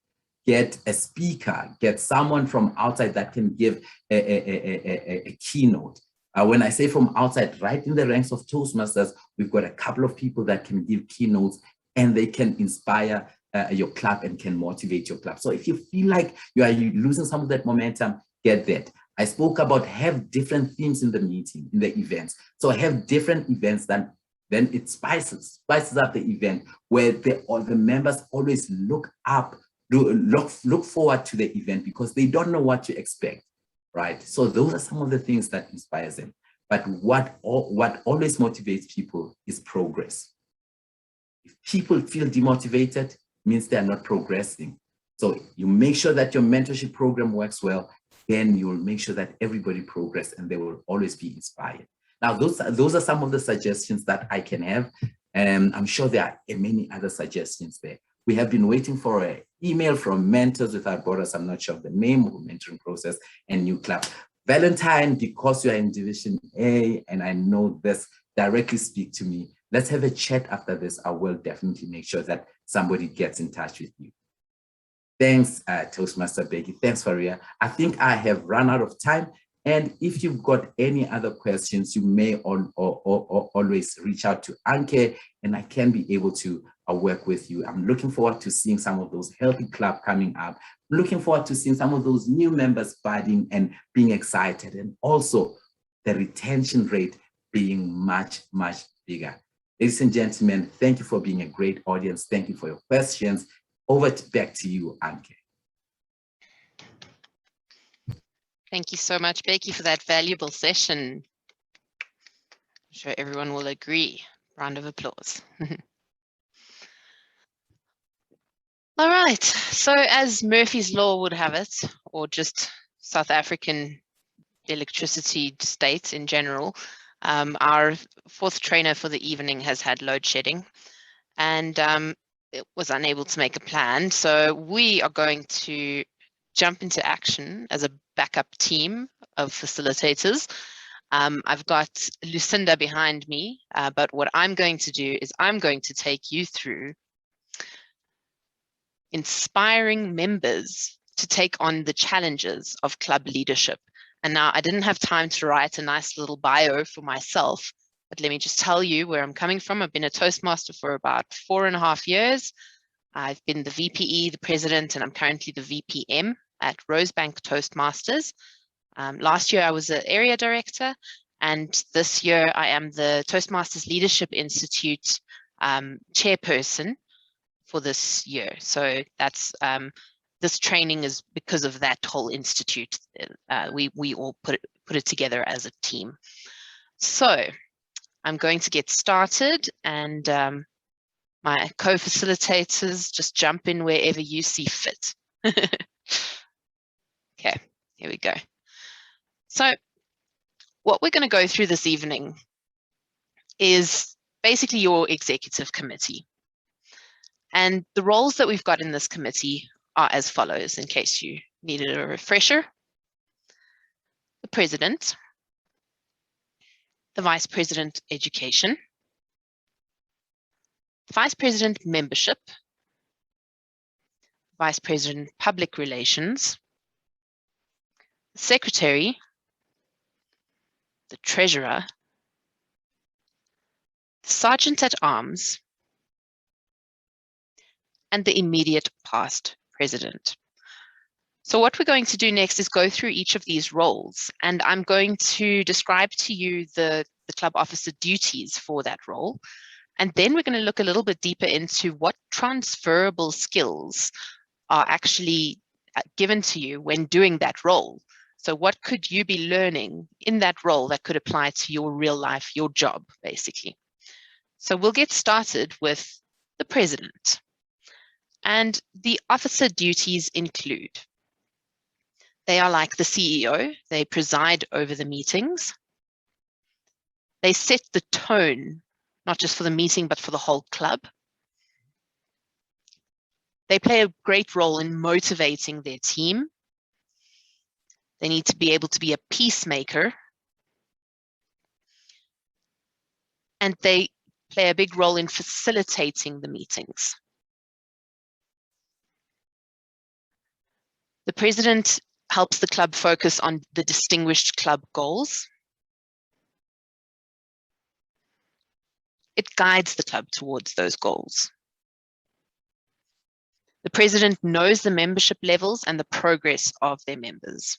Speaker 5: get a speaker, get someone from outside that can give a keynote. When I say from outside, right in the ranks of Toastmasters, we've got a couple of people that can give keynotes and they can inspire your club and can motivate your club. So if you feel like you are losing some of that momentum, get that. I spoke about have different themes in the meeting, in the events. So have different events then it spices up the event where the members always look forward to the event because they don't know what to expect, right? So those are some of the things that inspires them. But what always motivates people is progress. If people feel demotivated, means they are not progressing. So you make sure that your mentorship program works well, then you'll make sure that everybody progress and they will always be inspired. Now, those are some of the suggestions that I can have. And I'm sure there are many other suggestions there. We have been waiting for an email from Mentors Without Borders. I'm not sure of the name of the mentoring process and new club. Valentine, because you are in Division A and I know this, directly speak to me. Let's have a chat after this. I will definitely make sure that somebody gets in touch with you. Thanks, Toastmaster Bheki. Thanks, Faria. I think I have run out of time. And if you've got any other questions, you may always reach out to Anke and I can be able to work with you. I'm looking forward to seeing some of those healthy clubs coming up. I'm looking forward to seeing some of those new members budding and being excited. And also the retention rate being much, much bigger. Ladies and gentlemen, thank you for being a great audience. Thank you for your questions. Back to you, Anke.
Speaker 1: Thank you so much, Bheki, for that valuable session. I'm sure everyone will agree. Round of applause. All right, so as Murphy's Law would have it, or just South African electricity state in general, our fourth trainer for the evening has had load shedding and it was unable to make a plan. So we are going to jump into action as a backup team of facilitators. I've got Lucinda behind me, but what I'm going to do is I'm going to take you through inspiring members to take on the challenges of club leadership. And now I didn't have time to write a nice little bio for myself, but let me just tell you where I'm coming from. I've been a Toastmaster for about 4.5 years. I've been the VPE, the president, and I'm currently the VPM at Rosebank Toastmasters. Last year I was an area director, and this year I am the Toastmasters Leadership Institute chairperson for this year. So that's this training is because of that whole institute. We all put it together as a team. So I'm going to get started, and my co-facilitators just jump in wherever you see fit. Okay, here we go. So what we're going to go through this evening is basically your executive committee. And the roles that we've got in this committee are as follows, in case you needed a refresher. The president, the vice president education, vice president membership, vice president public relations, secretary, the treasurer, the sergeant at arms, and the immediate past president. So what we're going to do next is go through each of these roles, and I'm going to describe to you the club officer duties for that role. And then we're going to look a little bit deeper into what transferable skills are actually given to you when doing that role. So what could you be learning in that role that could apply to your real life, your job, basically. So we'll get started with the president. And the officer duties include, they are like the CEO, they preside over the meetings. They set the tone, not just for the meeting, but for the whole club. They play a great role in motivating their team. They need to be able to be a peacemaker. And they play a big role in facilitating the meetings. The president helps the club focus on the distinguished club goals. It guides the club towards those goals. The president knows the membership levels and the progress of their members.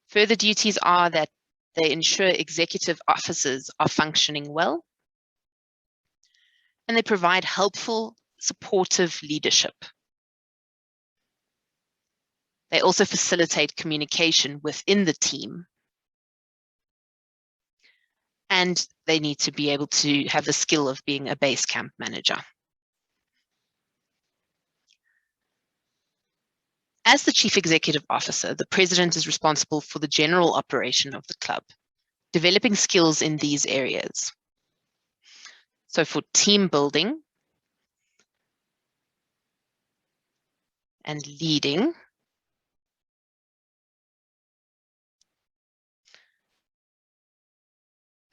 Speaker 1: Further duties are that they ensure executive officers are functioning well, and they provide helpful, supportive leadership. They also facilitate communication within the team, and they need to be able to have the skill of being a base camp manager. As the Chief Executive Officer, the President is responsible for the general operation of the club, developing skills in these areas. So for team building and leading,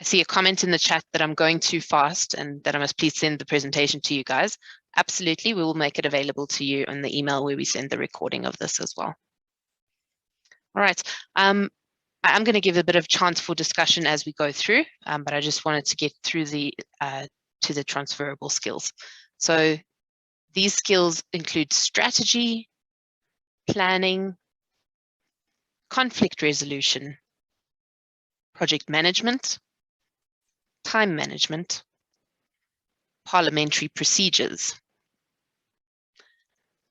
Speaker 1: I see a comment in the chat that I'm going too fast and that I must please send the presentation to you guys. Absolutely, we will make it available to you in the email where we send the recording of this as well. All right, I'm going to give a bit of chance for discussion as we go through, but I just wanted to get through to the transferable skills. So these skills include strategy, planning, conflict resolution, project management, time management, parliamentary procedures,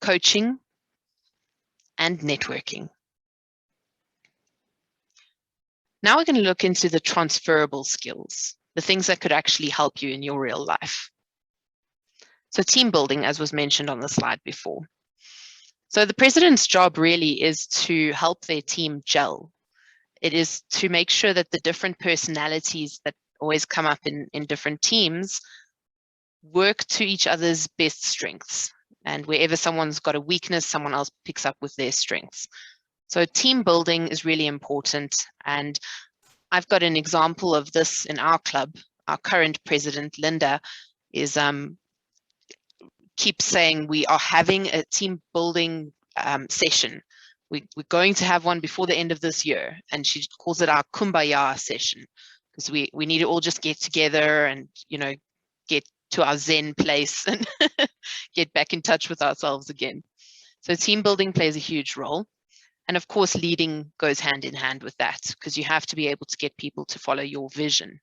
Speaker 1: coaching, and networking. Now we're going to look into the transferable skills, the things that could actually help you in your real life. So team building, as was mentioned on the slide before. So the president's job really is to help their team gel. It is to make sure that the different personalities that always come up in different teams work to each other's best strengths. And wherever someone's got a weakness, someone else picks up with their strengths. So team building is really important. And I've got an example of this in our club. Our current president, Linda, is keeps saying we are having a team building session. We're going to have one before the end of this year. And she calls it our kumbaya session, because we need to all just get together and, you know, get to our Zen place and get back in touch with ourselves again. So team building plays a huge role. And of course, leading goes hand in hand with that, because you have to be able to get people to follow your vision.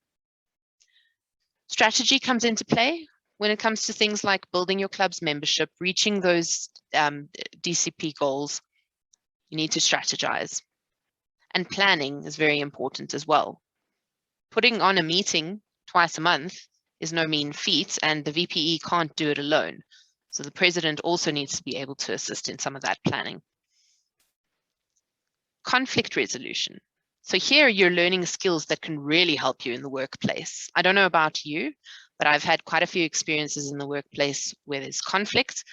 Speaker 1: Strategy comes into play when it comes to things like building your club's membership, reaching those DCP goals. You need to strategize. And planning is very important as well. Putting on a meeting twice a month is no mean feat, and the VPE can't do it alone. So the president also needs to be able to assist in some of that planning. Conflict resolution. So here you're learning skills that can really help you in the workplace. I don't know about you, but I've had quite a few experiences in the workplace where there's conflict,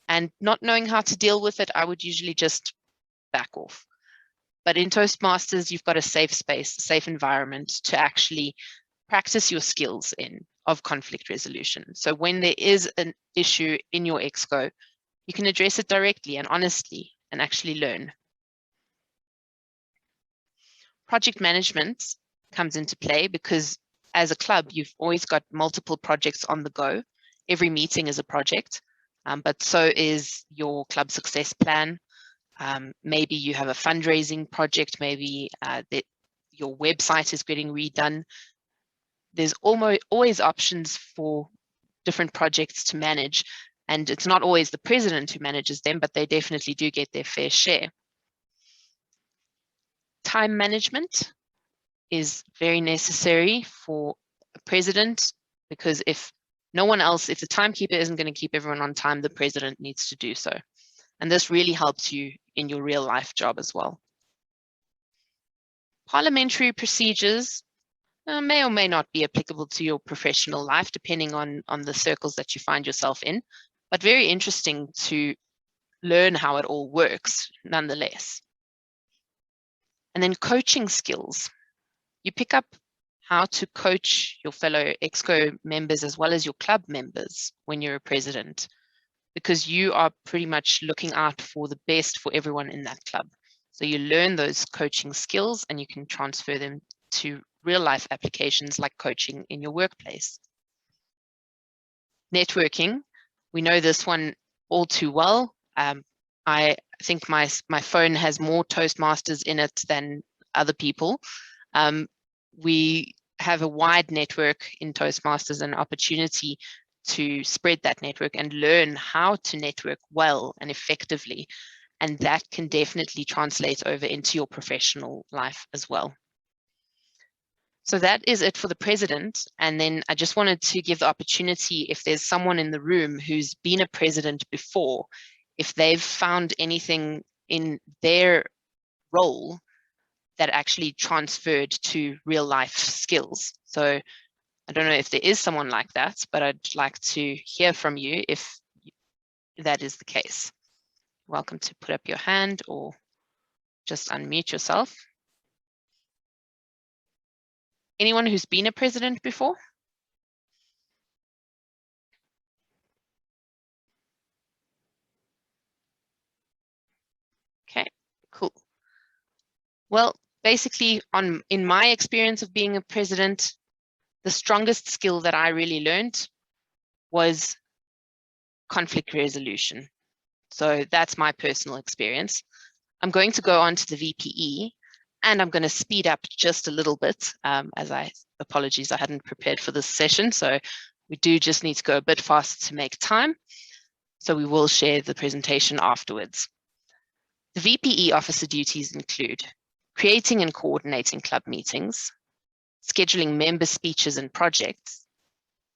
Speaker 1: and not knowing how to deal with it, I would usually just back off. But in Toastmasters, you've got a safe space, a safe environment to actually practice your skills of conflict resolution. So when there is an issue in your exco, you can address it directly and honestly and actually learn. Project management comes into play because as a club, you've always got multiple projects on the go. Every meeting is a project, but so is your club success plan. Maybe you have a fundraising project, maybe that your website is getting redone. There's always options for different projects to manage, and it's not always the president who manages them, but they definitely do get their fair share. Time management is very necessary for a president, because if No one else, if the timekeeper isn't going to keep everyone on time, the president needs to do so. And this really helps you in your real life job as well. Parliamentary procedures may or may not be applicable to your professional life, depending on the circles that you find yourself in, but very interesting to learn how it all works nonetheless. And then coaching skills. You pick up how to coach your fellow EXCO members as well as your club members when you're a president, because you are pretty much looking out for the best for everyone in that club. So you learn those coaching skills and you can transfer them to real life applications like coaching in your workplace. Networking, we know this one all too well. I think my phone has more Toastmasters in it than other people. We have a wide network in Toastmasters, an opportunity to spread that network and learn how to network well and effectively. And that can definitely translate over into your professional life as well. So that is it for the president. And then I just wanted to give the opportunity, if there's someone in the room who's been a president before, if they've found anything in their role that actually transferred to real life skills. So I don't know if there is someone like that, but I'd like to hear from you if that is the case. Welcome to put up your hand or just unmute yourself. Anyone who's been a president before? Okay, cool. Well, basically, in my experience of being a president, the strongest skill that I really learned was conflict resolution. So that's my personal experience. I'm going to go on to the VPE, and I'm going to speed up just a little bit, apologies, I hadn't prepared for this session, so we do just need to go a bit faster to make time. So we will share the presentation afterwards. The VPE officer duties include creating and coordinating club meetings, scheduling member speeches and projects,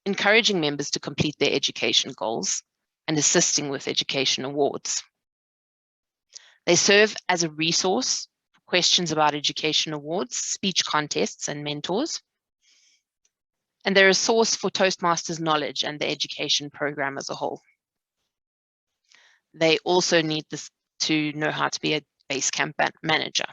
Speaker 1: encouraging members to complete their education goals, and assisting with education awards. They serve as a resource for questions about education awards, speech contests, and mentors. And they're a source for Toastmasters knowledge and the education program as a whole. They also need this to know how to be a base camp manager.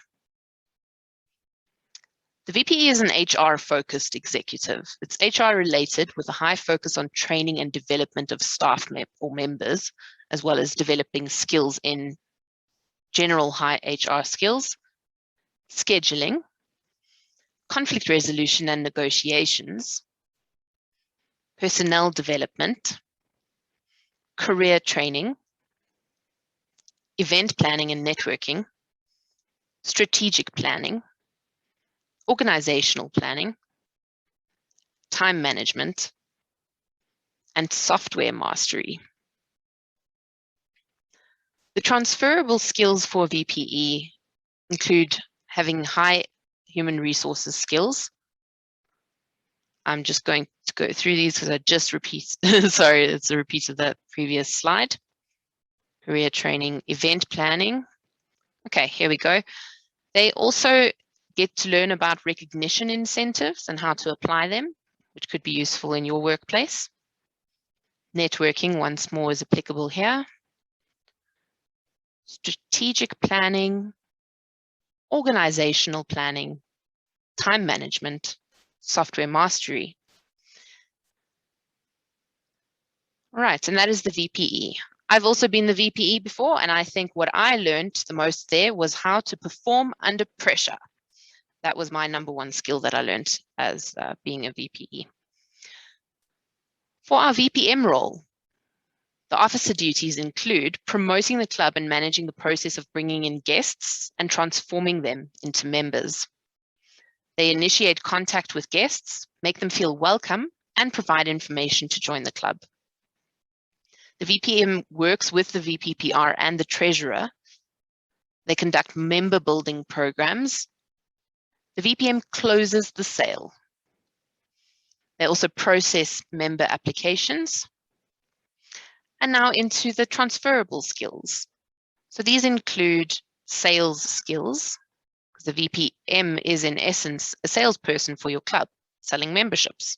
Speaker 1: The VPE is an HR-focused executive. It's HR-related with a high focus on training and development of staff or members, as well as developing skills in general high HR skills, scheduling, conflict resolution and negotiations, personnel development, career training, event planning and networking, strategic planning, organizational planning, time management, and software mastery. The transferable skills for VPE include having high human resources skills. I'm just going to go through these because I just sorry, it's a repeat of the previous slide. Career training, event planning. Okay, here we go. They also get to learn about recognition incentives and how to apply them, which could be useful in your workplace. Networking, once more, is applicable here. Strategic planning, organizational planning, time management, software mastery. All right, and that is the VPE. I've also been the VPE before, and I think what I learned the most there was how to perform under pressure. That was my #1 skill that I learned as being a VPE. For our VPM role, the officer duties include promoting the club and managing the process of bringing in guests and transforming them into members. They initiate contact with guests, make them feel welcome, and provide information to join the club. The VPM works with the VPPR and the treasurer. They conduct member building programs. The VPM closes the sale. They also process member applications. And now into the transferable skills. So these include sales skills, because the VPM is in essence a salesperson for your club, selling memberships.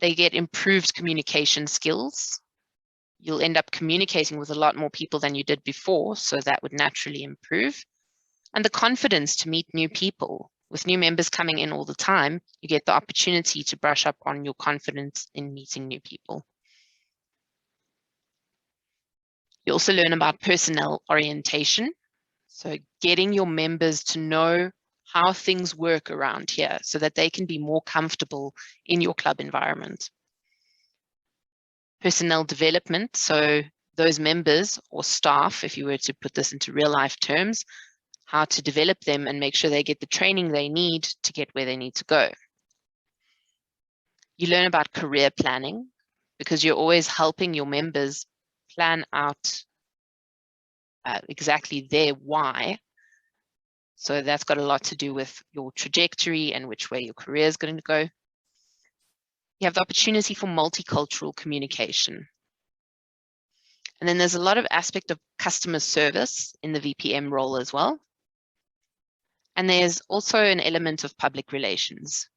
Speaker 1: They get improved communication skills. You'll end up communicating with a lot more people than you did before, so that would naturally improve. And the confidence to meet new people. With new members coming in all the time, you get the opportunity to brush up on your confidence in meeting new people. You also learn about personnel orientation. So getting your members to know how things work around here so that they can be more comfortable in your club environment. Personnel development, so those members or staff, if you were to put this into real life terms, how to develop them and make sure they get the training they need to get where they need to go. You learn about career planning because you're always helping your members plan out exactly their why. So that's got a lot to do with your trajectory and which way your career is going to go. You have the opportunity for multicultural communication. And then there's a lot of aspect of customer service in the VPM role as well. And there's also an element of public relations.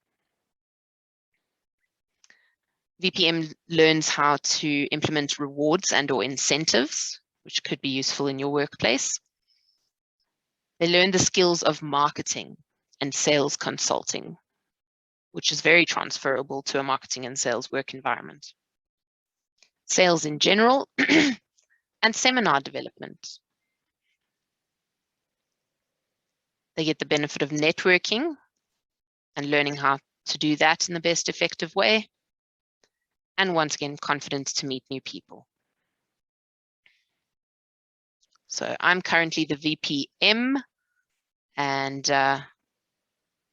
Speaker 1: VPM learns how to implement rewards and or incentives, which could be useful in your workplace. They learn the skills of marketing and sales consulting, which is very transferable to a marketing and sales work environment. Sales in general and seminar development. They get the benefit of networking and learning how to do that in the best effective way. And once again, confidence to meet new people. So I'm currently the VPM, and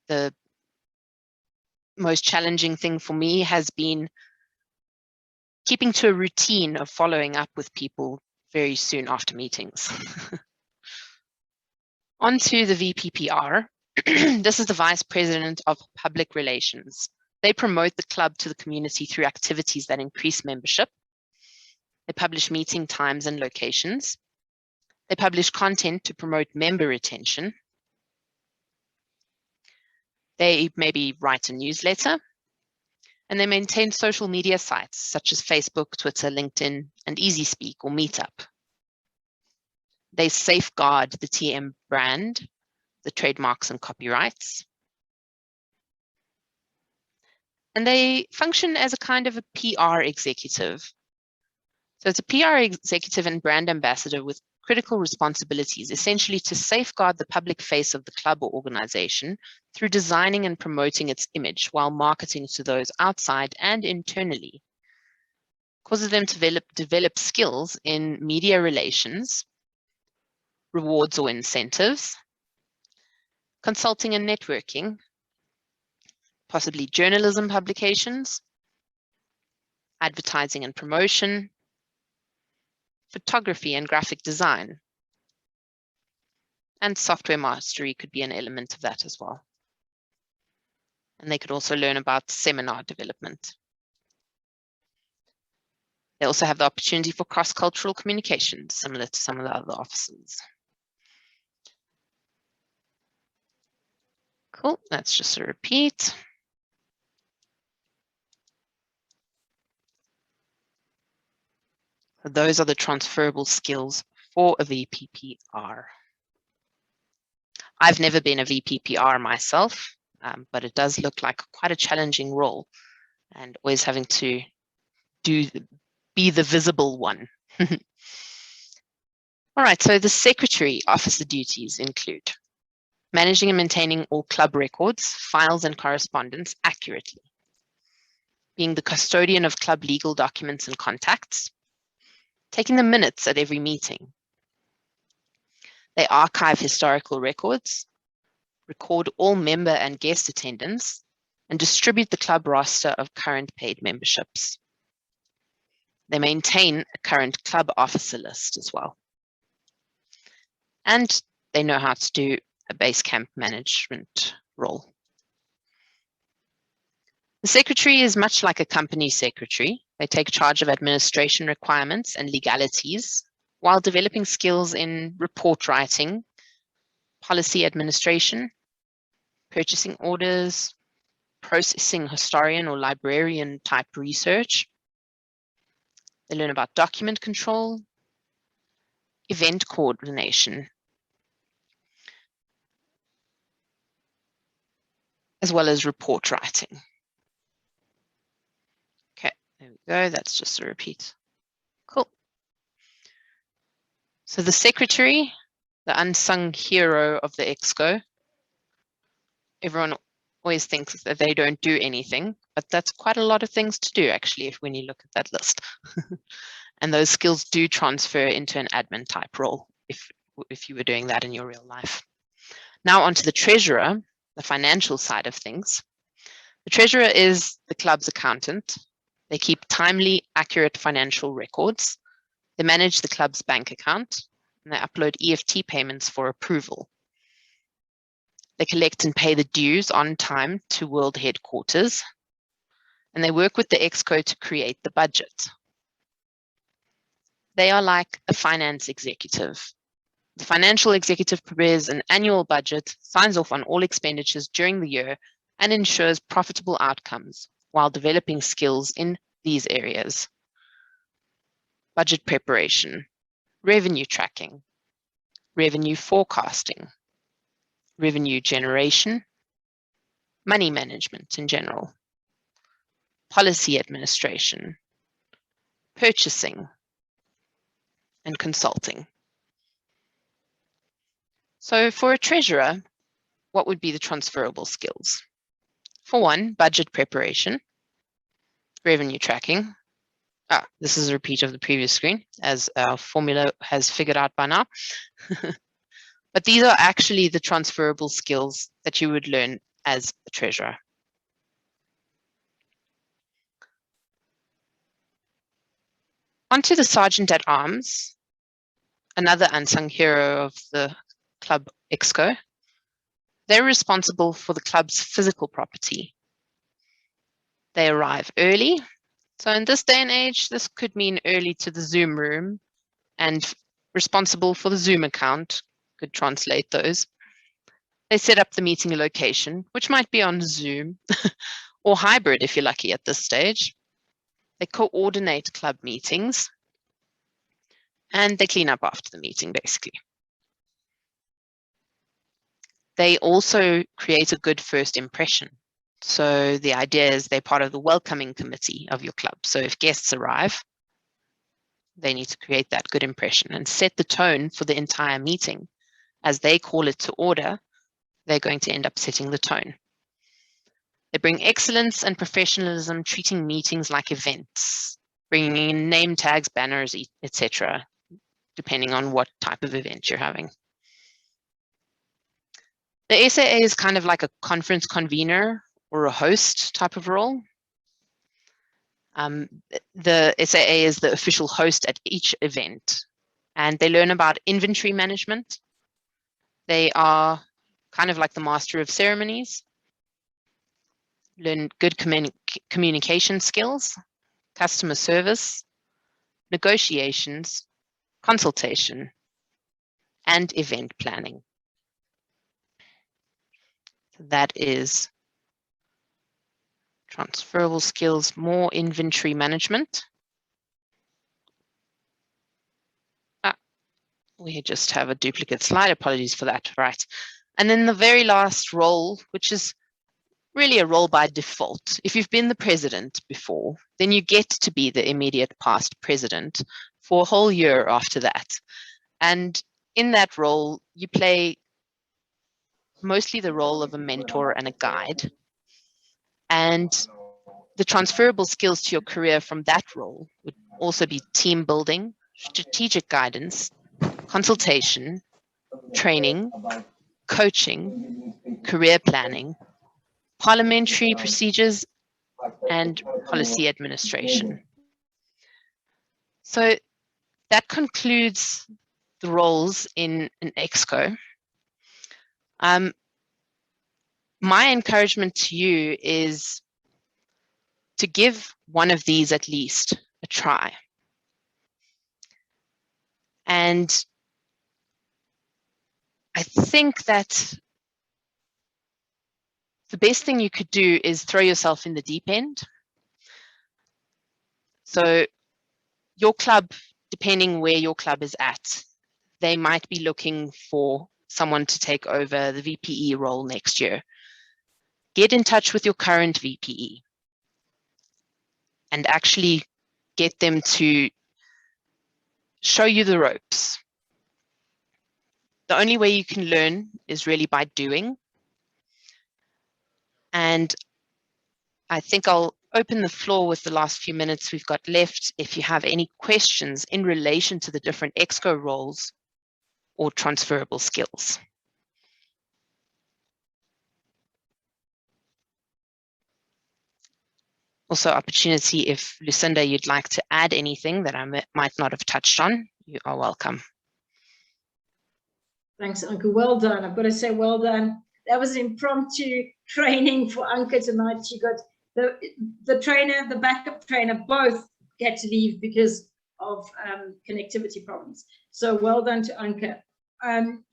Speaker 1: the most challenging thing for me has been keeping to a routine of following up with people very soon after meetings. On to the VPPR. This is the Vice President of Public Relations. They promote the club to the community through activities that increase membership. They publish meeting times and locations. They publish content to promote member retention. They maybe write a newsletter. And they maintain social media sites such as Facebook, Twitter, LinkedIn, and EasySpeak or Meetup. They safeguard the TM brand, the trademarks and copyrights. And they function as a kind of a PR executive. So it's a PR executive and brand ambassador with critical responsibilities, essentially to safeguard the public face of the club or organization through designing and promoting its image while marketing to those outside and internally. Causes them to develop skills in media relations, rewards or incentives, consulting and networking, possibly journalism publications, advertising and promotion, photography and graphic design, and software mastery could be an element of that as well. And they could also learn about seminar development. They also have the opportunity for cross-cultural communication, similar to some of the other offices. Cool, that's just a repeat. So those are the transferable skills for a VPPR. I've never been a VPPR myself, but it does look like quite a challenging role and always having to be the visible one. All right, so the secretary officer duties include managing and maintaining all club records, files and correspondence accurately, being the custodian of club legal documents and contacts, taking the minutes at every meeting. They archive historical records, record all member and guest attendance, and distribute the club roster of current paid memberships. They maintain a current club officer list as well. And they know how to do a base camp management role. The secretary is much like a company secretary. They take charge of administration requirements and legalities while developing skills in report writing, policy administration, purchasing orders, processing historian or librarian type research. They learn about document control, event coordination, as well as report writing. Okay, there we go. That's just a repeat. Cool. So the secretary, the unsung hero of the Exco, everyone always thinks that they don't do anything, but that's quite a lot of things to do actually when you look at that list. And those skills do transfer into an admin type role if you were doing that in your real life. Now onto the treasurer, the financial side of things. The treasurer is the club's accountant. They keep timely, accurate financial records. They manage the club's bank account, and they upload EFT payments for approval. They collect and pay the dues on time to world headquarters, and they work with the Exco to create the budget. They are like a finance executive. The financial executive prepares an annual budget, signs off on all expenditures during the year, and ensures profitable outcomes while developing skills in these areas: budget preparation, revenue tracking, revenue forecasting, revenue generation, money management in general, policy administration, purchasing, and consulting. So for a treasurer, what would be the transferable skills? For one, budget preparation, revenue tracking. This is a repeat of the previous screen, as our formula has figured out by now. But these are actually the transferable skills that you would learn as a treasurer. Onto the sergeant at arms, another unsung hero of the club Exco. They're responsible for the club's physical property. They arrive early. So in this day and age, this could mean early to the Zoom room, and responsible for the Zoom account, could translate those. They set up the meeting location, which might be on Zoom or hybrid if you're lucky at this stage. They coordinate club meetings, and they clean up after the meeting, basically. They also create a good first impression. So the idea is they're part of the welcoming committee of your club. So if guests arrive, they need to create that good impression and set the tone for the entire meeting. As they call it to order, they're going to end up setting the tone. They bring excellence and professionalism, treating meetings like events, bringing in name tags, banners, etc., depending on what type of event you're having. The SAA is kind of like a conference convener or a host type of role. The SAA is the official host at each event, and they learn about inventory management. They are kind of like the master of ceremonies, learn good communication skills, customer service, negotiations, consultation, and event planning. That is transferable skills, more inventory management. We just have a duplicate slide, apologies for that, right. And then the very last role, which is really a role by default. If you've been the president before, then you get to be the immediate past president for a whole year after that. And in that role, you play mostly the role of a mentor and a guide. And the transferable skills to your career from that role would also be team building, strategic guidance, consultation, training, coaching, career planning, parliamentary procedures, and policy administration. So that concludes the roles in an Exco. My encouragement to you is to give one of these at least a try. And I think that the best thing you could do is throw yourself in the deep end. So your club, depending where your club is at, they might be looking for someone to take over the VPE role next year. Get in touch with your current VPE and actually get them to show you the ropes. The only way you can learn is really by doing. And I think I'll open the floor with the last few minutes we've got left if you have any questions in relation to the different EXCO roles or transferable skills. Also, opportunity if Lucinda, you'd like to add anything that I might not have touched on, you are welcome.
Speaker 3: Thanks, Anke. Well done. I've got to say, well done. That was an impromptu training for Anke tonight. She got the trainer, the backup trainer, both had to leave because of connectivity problems. So well done to Anke.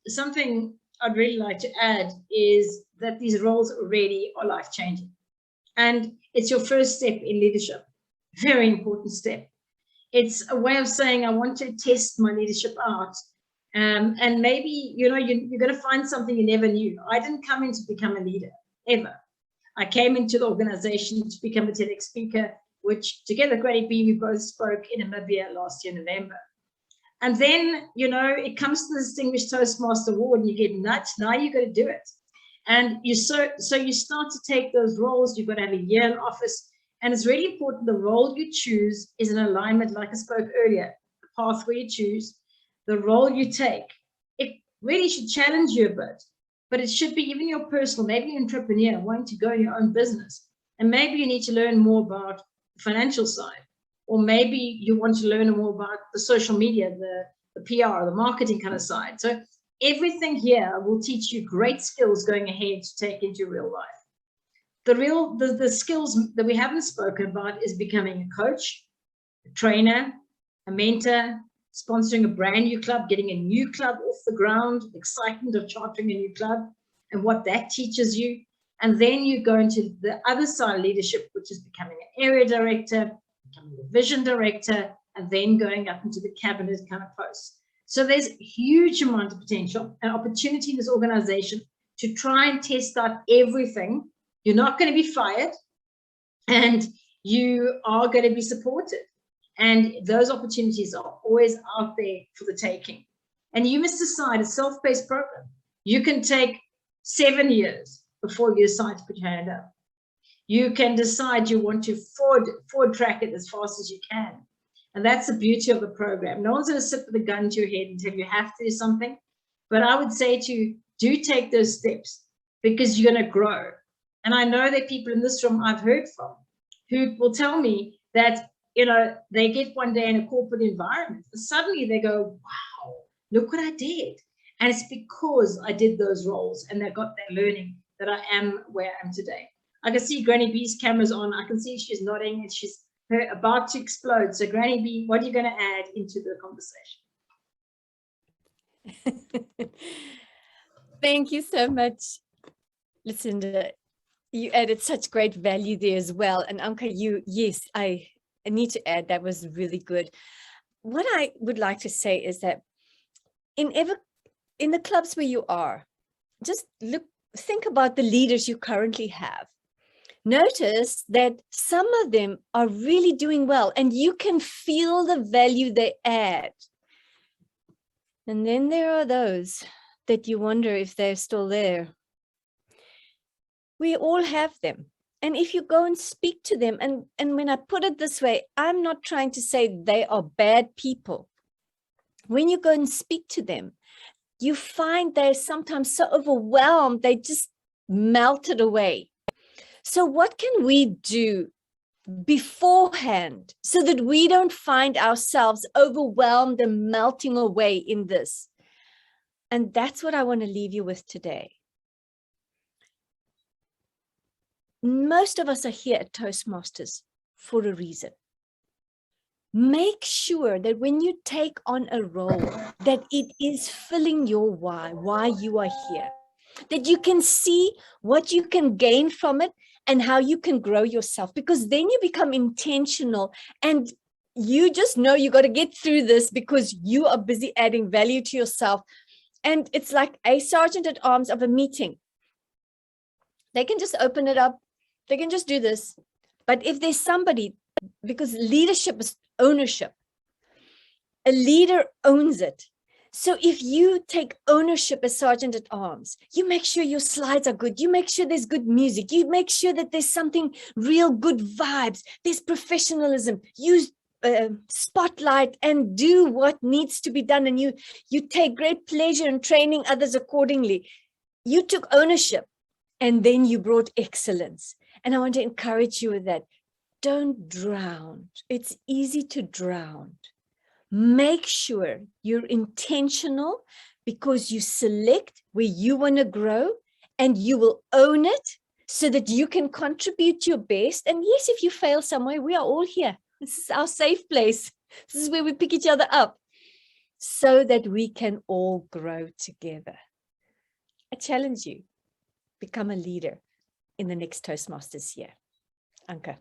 Speaker 3: Something I'd really like to add is that these roles already are life-changing. And it's your first step in leadership. Very important step. It's a way of saying, I want to test my leadership out. And maybe, you know, you're going to find something you never knew. I didn't come in to become a leader, ever. I came into the organization to become a TEDx speaker, which together, Granny B, we both spoke in Namibia last year, November. And then, you know, it comes to the Distinguished Toastmaster Award and you get nudged. Now you got to do it. And you so you start to take those roles. You've got to have a year in office. And it's really important the role you choose is in alignment, like I spoke earlier, the pathway you choose, the role you take. It really should challenge you a bit, but it should be even your personal, maybe an entrepreneur wanting to go in your own business. And maybe you need to learn more about the financial side, or maybe you want to learn more about the social media, the PR, the marketing kind of side. So everything here will teach you great skills going ahead to take into real life. The skills that we haven't spoken about is becoming a coach, a trainer, a mentor, sponsoring a brand new club, getting a new club off the ground, the excitement of chartering a new club and what that teaches you. And then you go into the other side of leadership, which is becoming an area director, becoming a vision director, and then going up into the cabinet kind of post. So there's a huge amount of potential and opportunity in this organization to try and test out everything. You're not going to be fired, and you are going to be supported. And those opportunities are always out there for the taking. And you must decide a self-paced program. You can take 7 years before you decide to put your hand up. You can decide you want to forward track it as fast as you can. And that's the beauty of the program. No one's going to sit with a gun to your head and tell you have to do something. But I would say to you, do take those steps because you're going to grow. And I know that people in this room I've heard from who will tell me that, you know, they get one day in a corporate environment and suddenly they go, wow, look what I did. And it's because I did those roles and they got that learning that I am where I am today. I can see Granny B's camera's on. I can see she's nodding and she's about to explode. So Granny B, what are you going to add into the conversation?
Speaker 2: Thank you so much, Lucinda. You added such great value there as well. And Anke, yes, I need to add, that was really good. What I would like to say is that in the clubs where you are, just think about the leaders you currently have. Notice that some of them are really doing well and you can feel the value they add. And then there are those that you wonder if they're still there. We all have them. And if you go and speak to them, and when I put it this way, I'm not trying to say they are bad people. When you go and speak to them, you find they're sometimes so overwhelmed, they just melted away. So what can we do beforehand so that we don't find ourselves overwhelmed and melting away in this? And that's what I want to leave you with today. Most of us are here at Toastmasters for a reason. Make sure that when you take on a role, that it is filling your why you are here, that you can see what you can gain from it and how you can grow yourself, because then you become intentional and you just know you got to get through this because you are busy adding value to yourself. And it's like a sergeant at arms of a meeting. They can just open it up. They can just do this. But if there's somebody, because leadership is ownership, a leader owns it. So if you take ownership as sergeant at arms, you make sure your slides are good. You make sure there's good music. You make sure that there's something real good vibes. There's professionalism. Use spotlight and do what needs to be done. And you take great pleasure in training others accordingly. You took ownership and then you brought excellence. And I want to encourage you with that. Don't drown. It's easy to drown. Make sure you're intentional, because you select where you want to grow and you will own it so that you can contribute your best. And yes, if you fail somewhere, we are all here. This is our safe place. This is where we pick each other up so that we can all grow together. I challenge you, become a leader in the next Toastmasters year. Anke.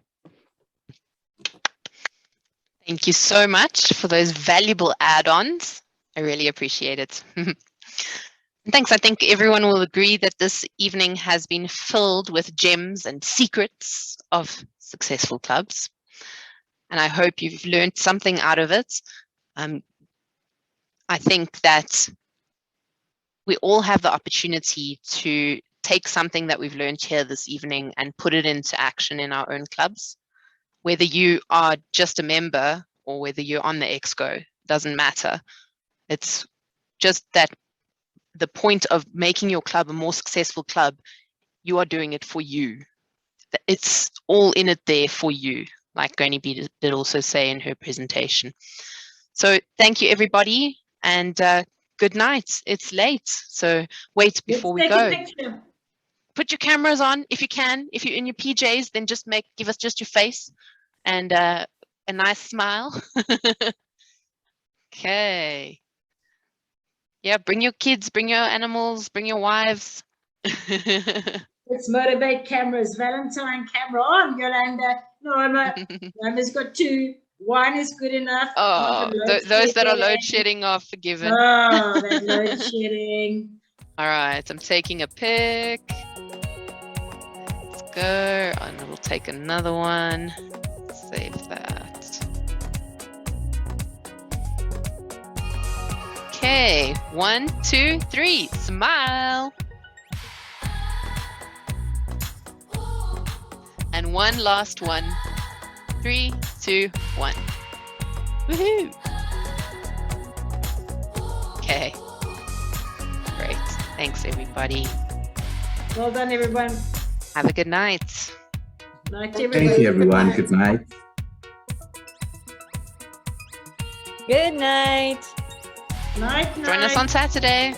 Speaker 1: Thank you so much for those valuable add-ons. I really appreciate it. Thanks. I think everyone will agree that this evening has been filled with gems and secrets of successful clubs. And I hope you've learned something out of it. I think that we all have the opportunity to take something that we've learned here this evening and put it into action in our own clubs. Whether you are just a member or whether you're on the Exco, doesn't matter. It's just that the point of making your club a more successful club, you are doing it for you. It's all in it there for you, like Goni B did also say in her presentation. So thank you, everybody, and good night. It's late, so wait before we go. Put your cameras on if you can. If you're in your PJs, then just give us just your face and a nice smile. Okay. Yeah, bring your kids, bring your animals, bring your wives.
Speaker 3: Let's motivate cameras. Valentine camera on, Yolanda. No, Yolanda's got two. One is good enough.
Speaker 1: Oh, those that are load shedding are forgiven.
Speaker 3: Oh, that load shedding.
Speaker 1: All right, I'm taking a pic. Let's go, and we'll take another one. Save that. Okay, 1, 2, 3, smile. And one last one. 3, 2, 1. Woohoo! Okay. Great. Thanks, everybody.
Speaker 3: Well done, everyone.
Speaker 1: Have a good night.
Speaker 3: Night, everybody.
Speaker 5: Thank you, everyone. Good night.
Speaker 2: Good night.
Speaker 3: Night, night.
Speaker 1: Join us on Saturday.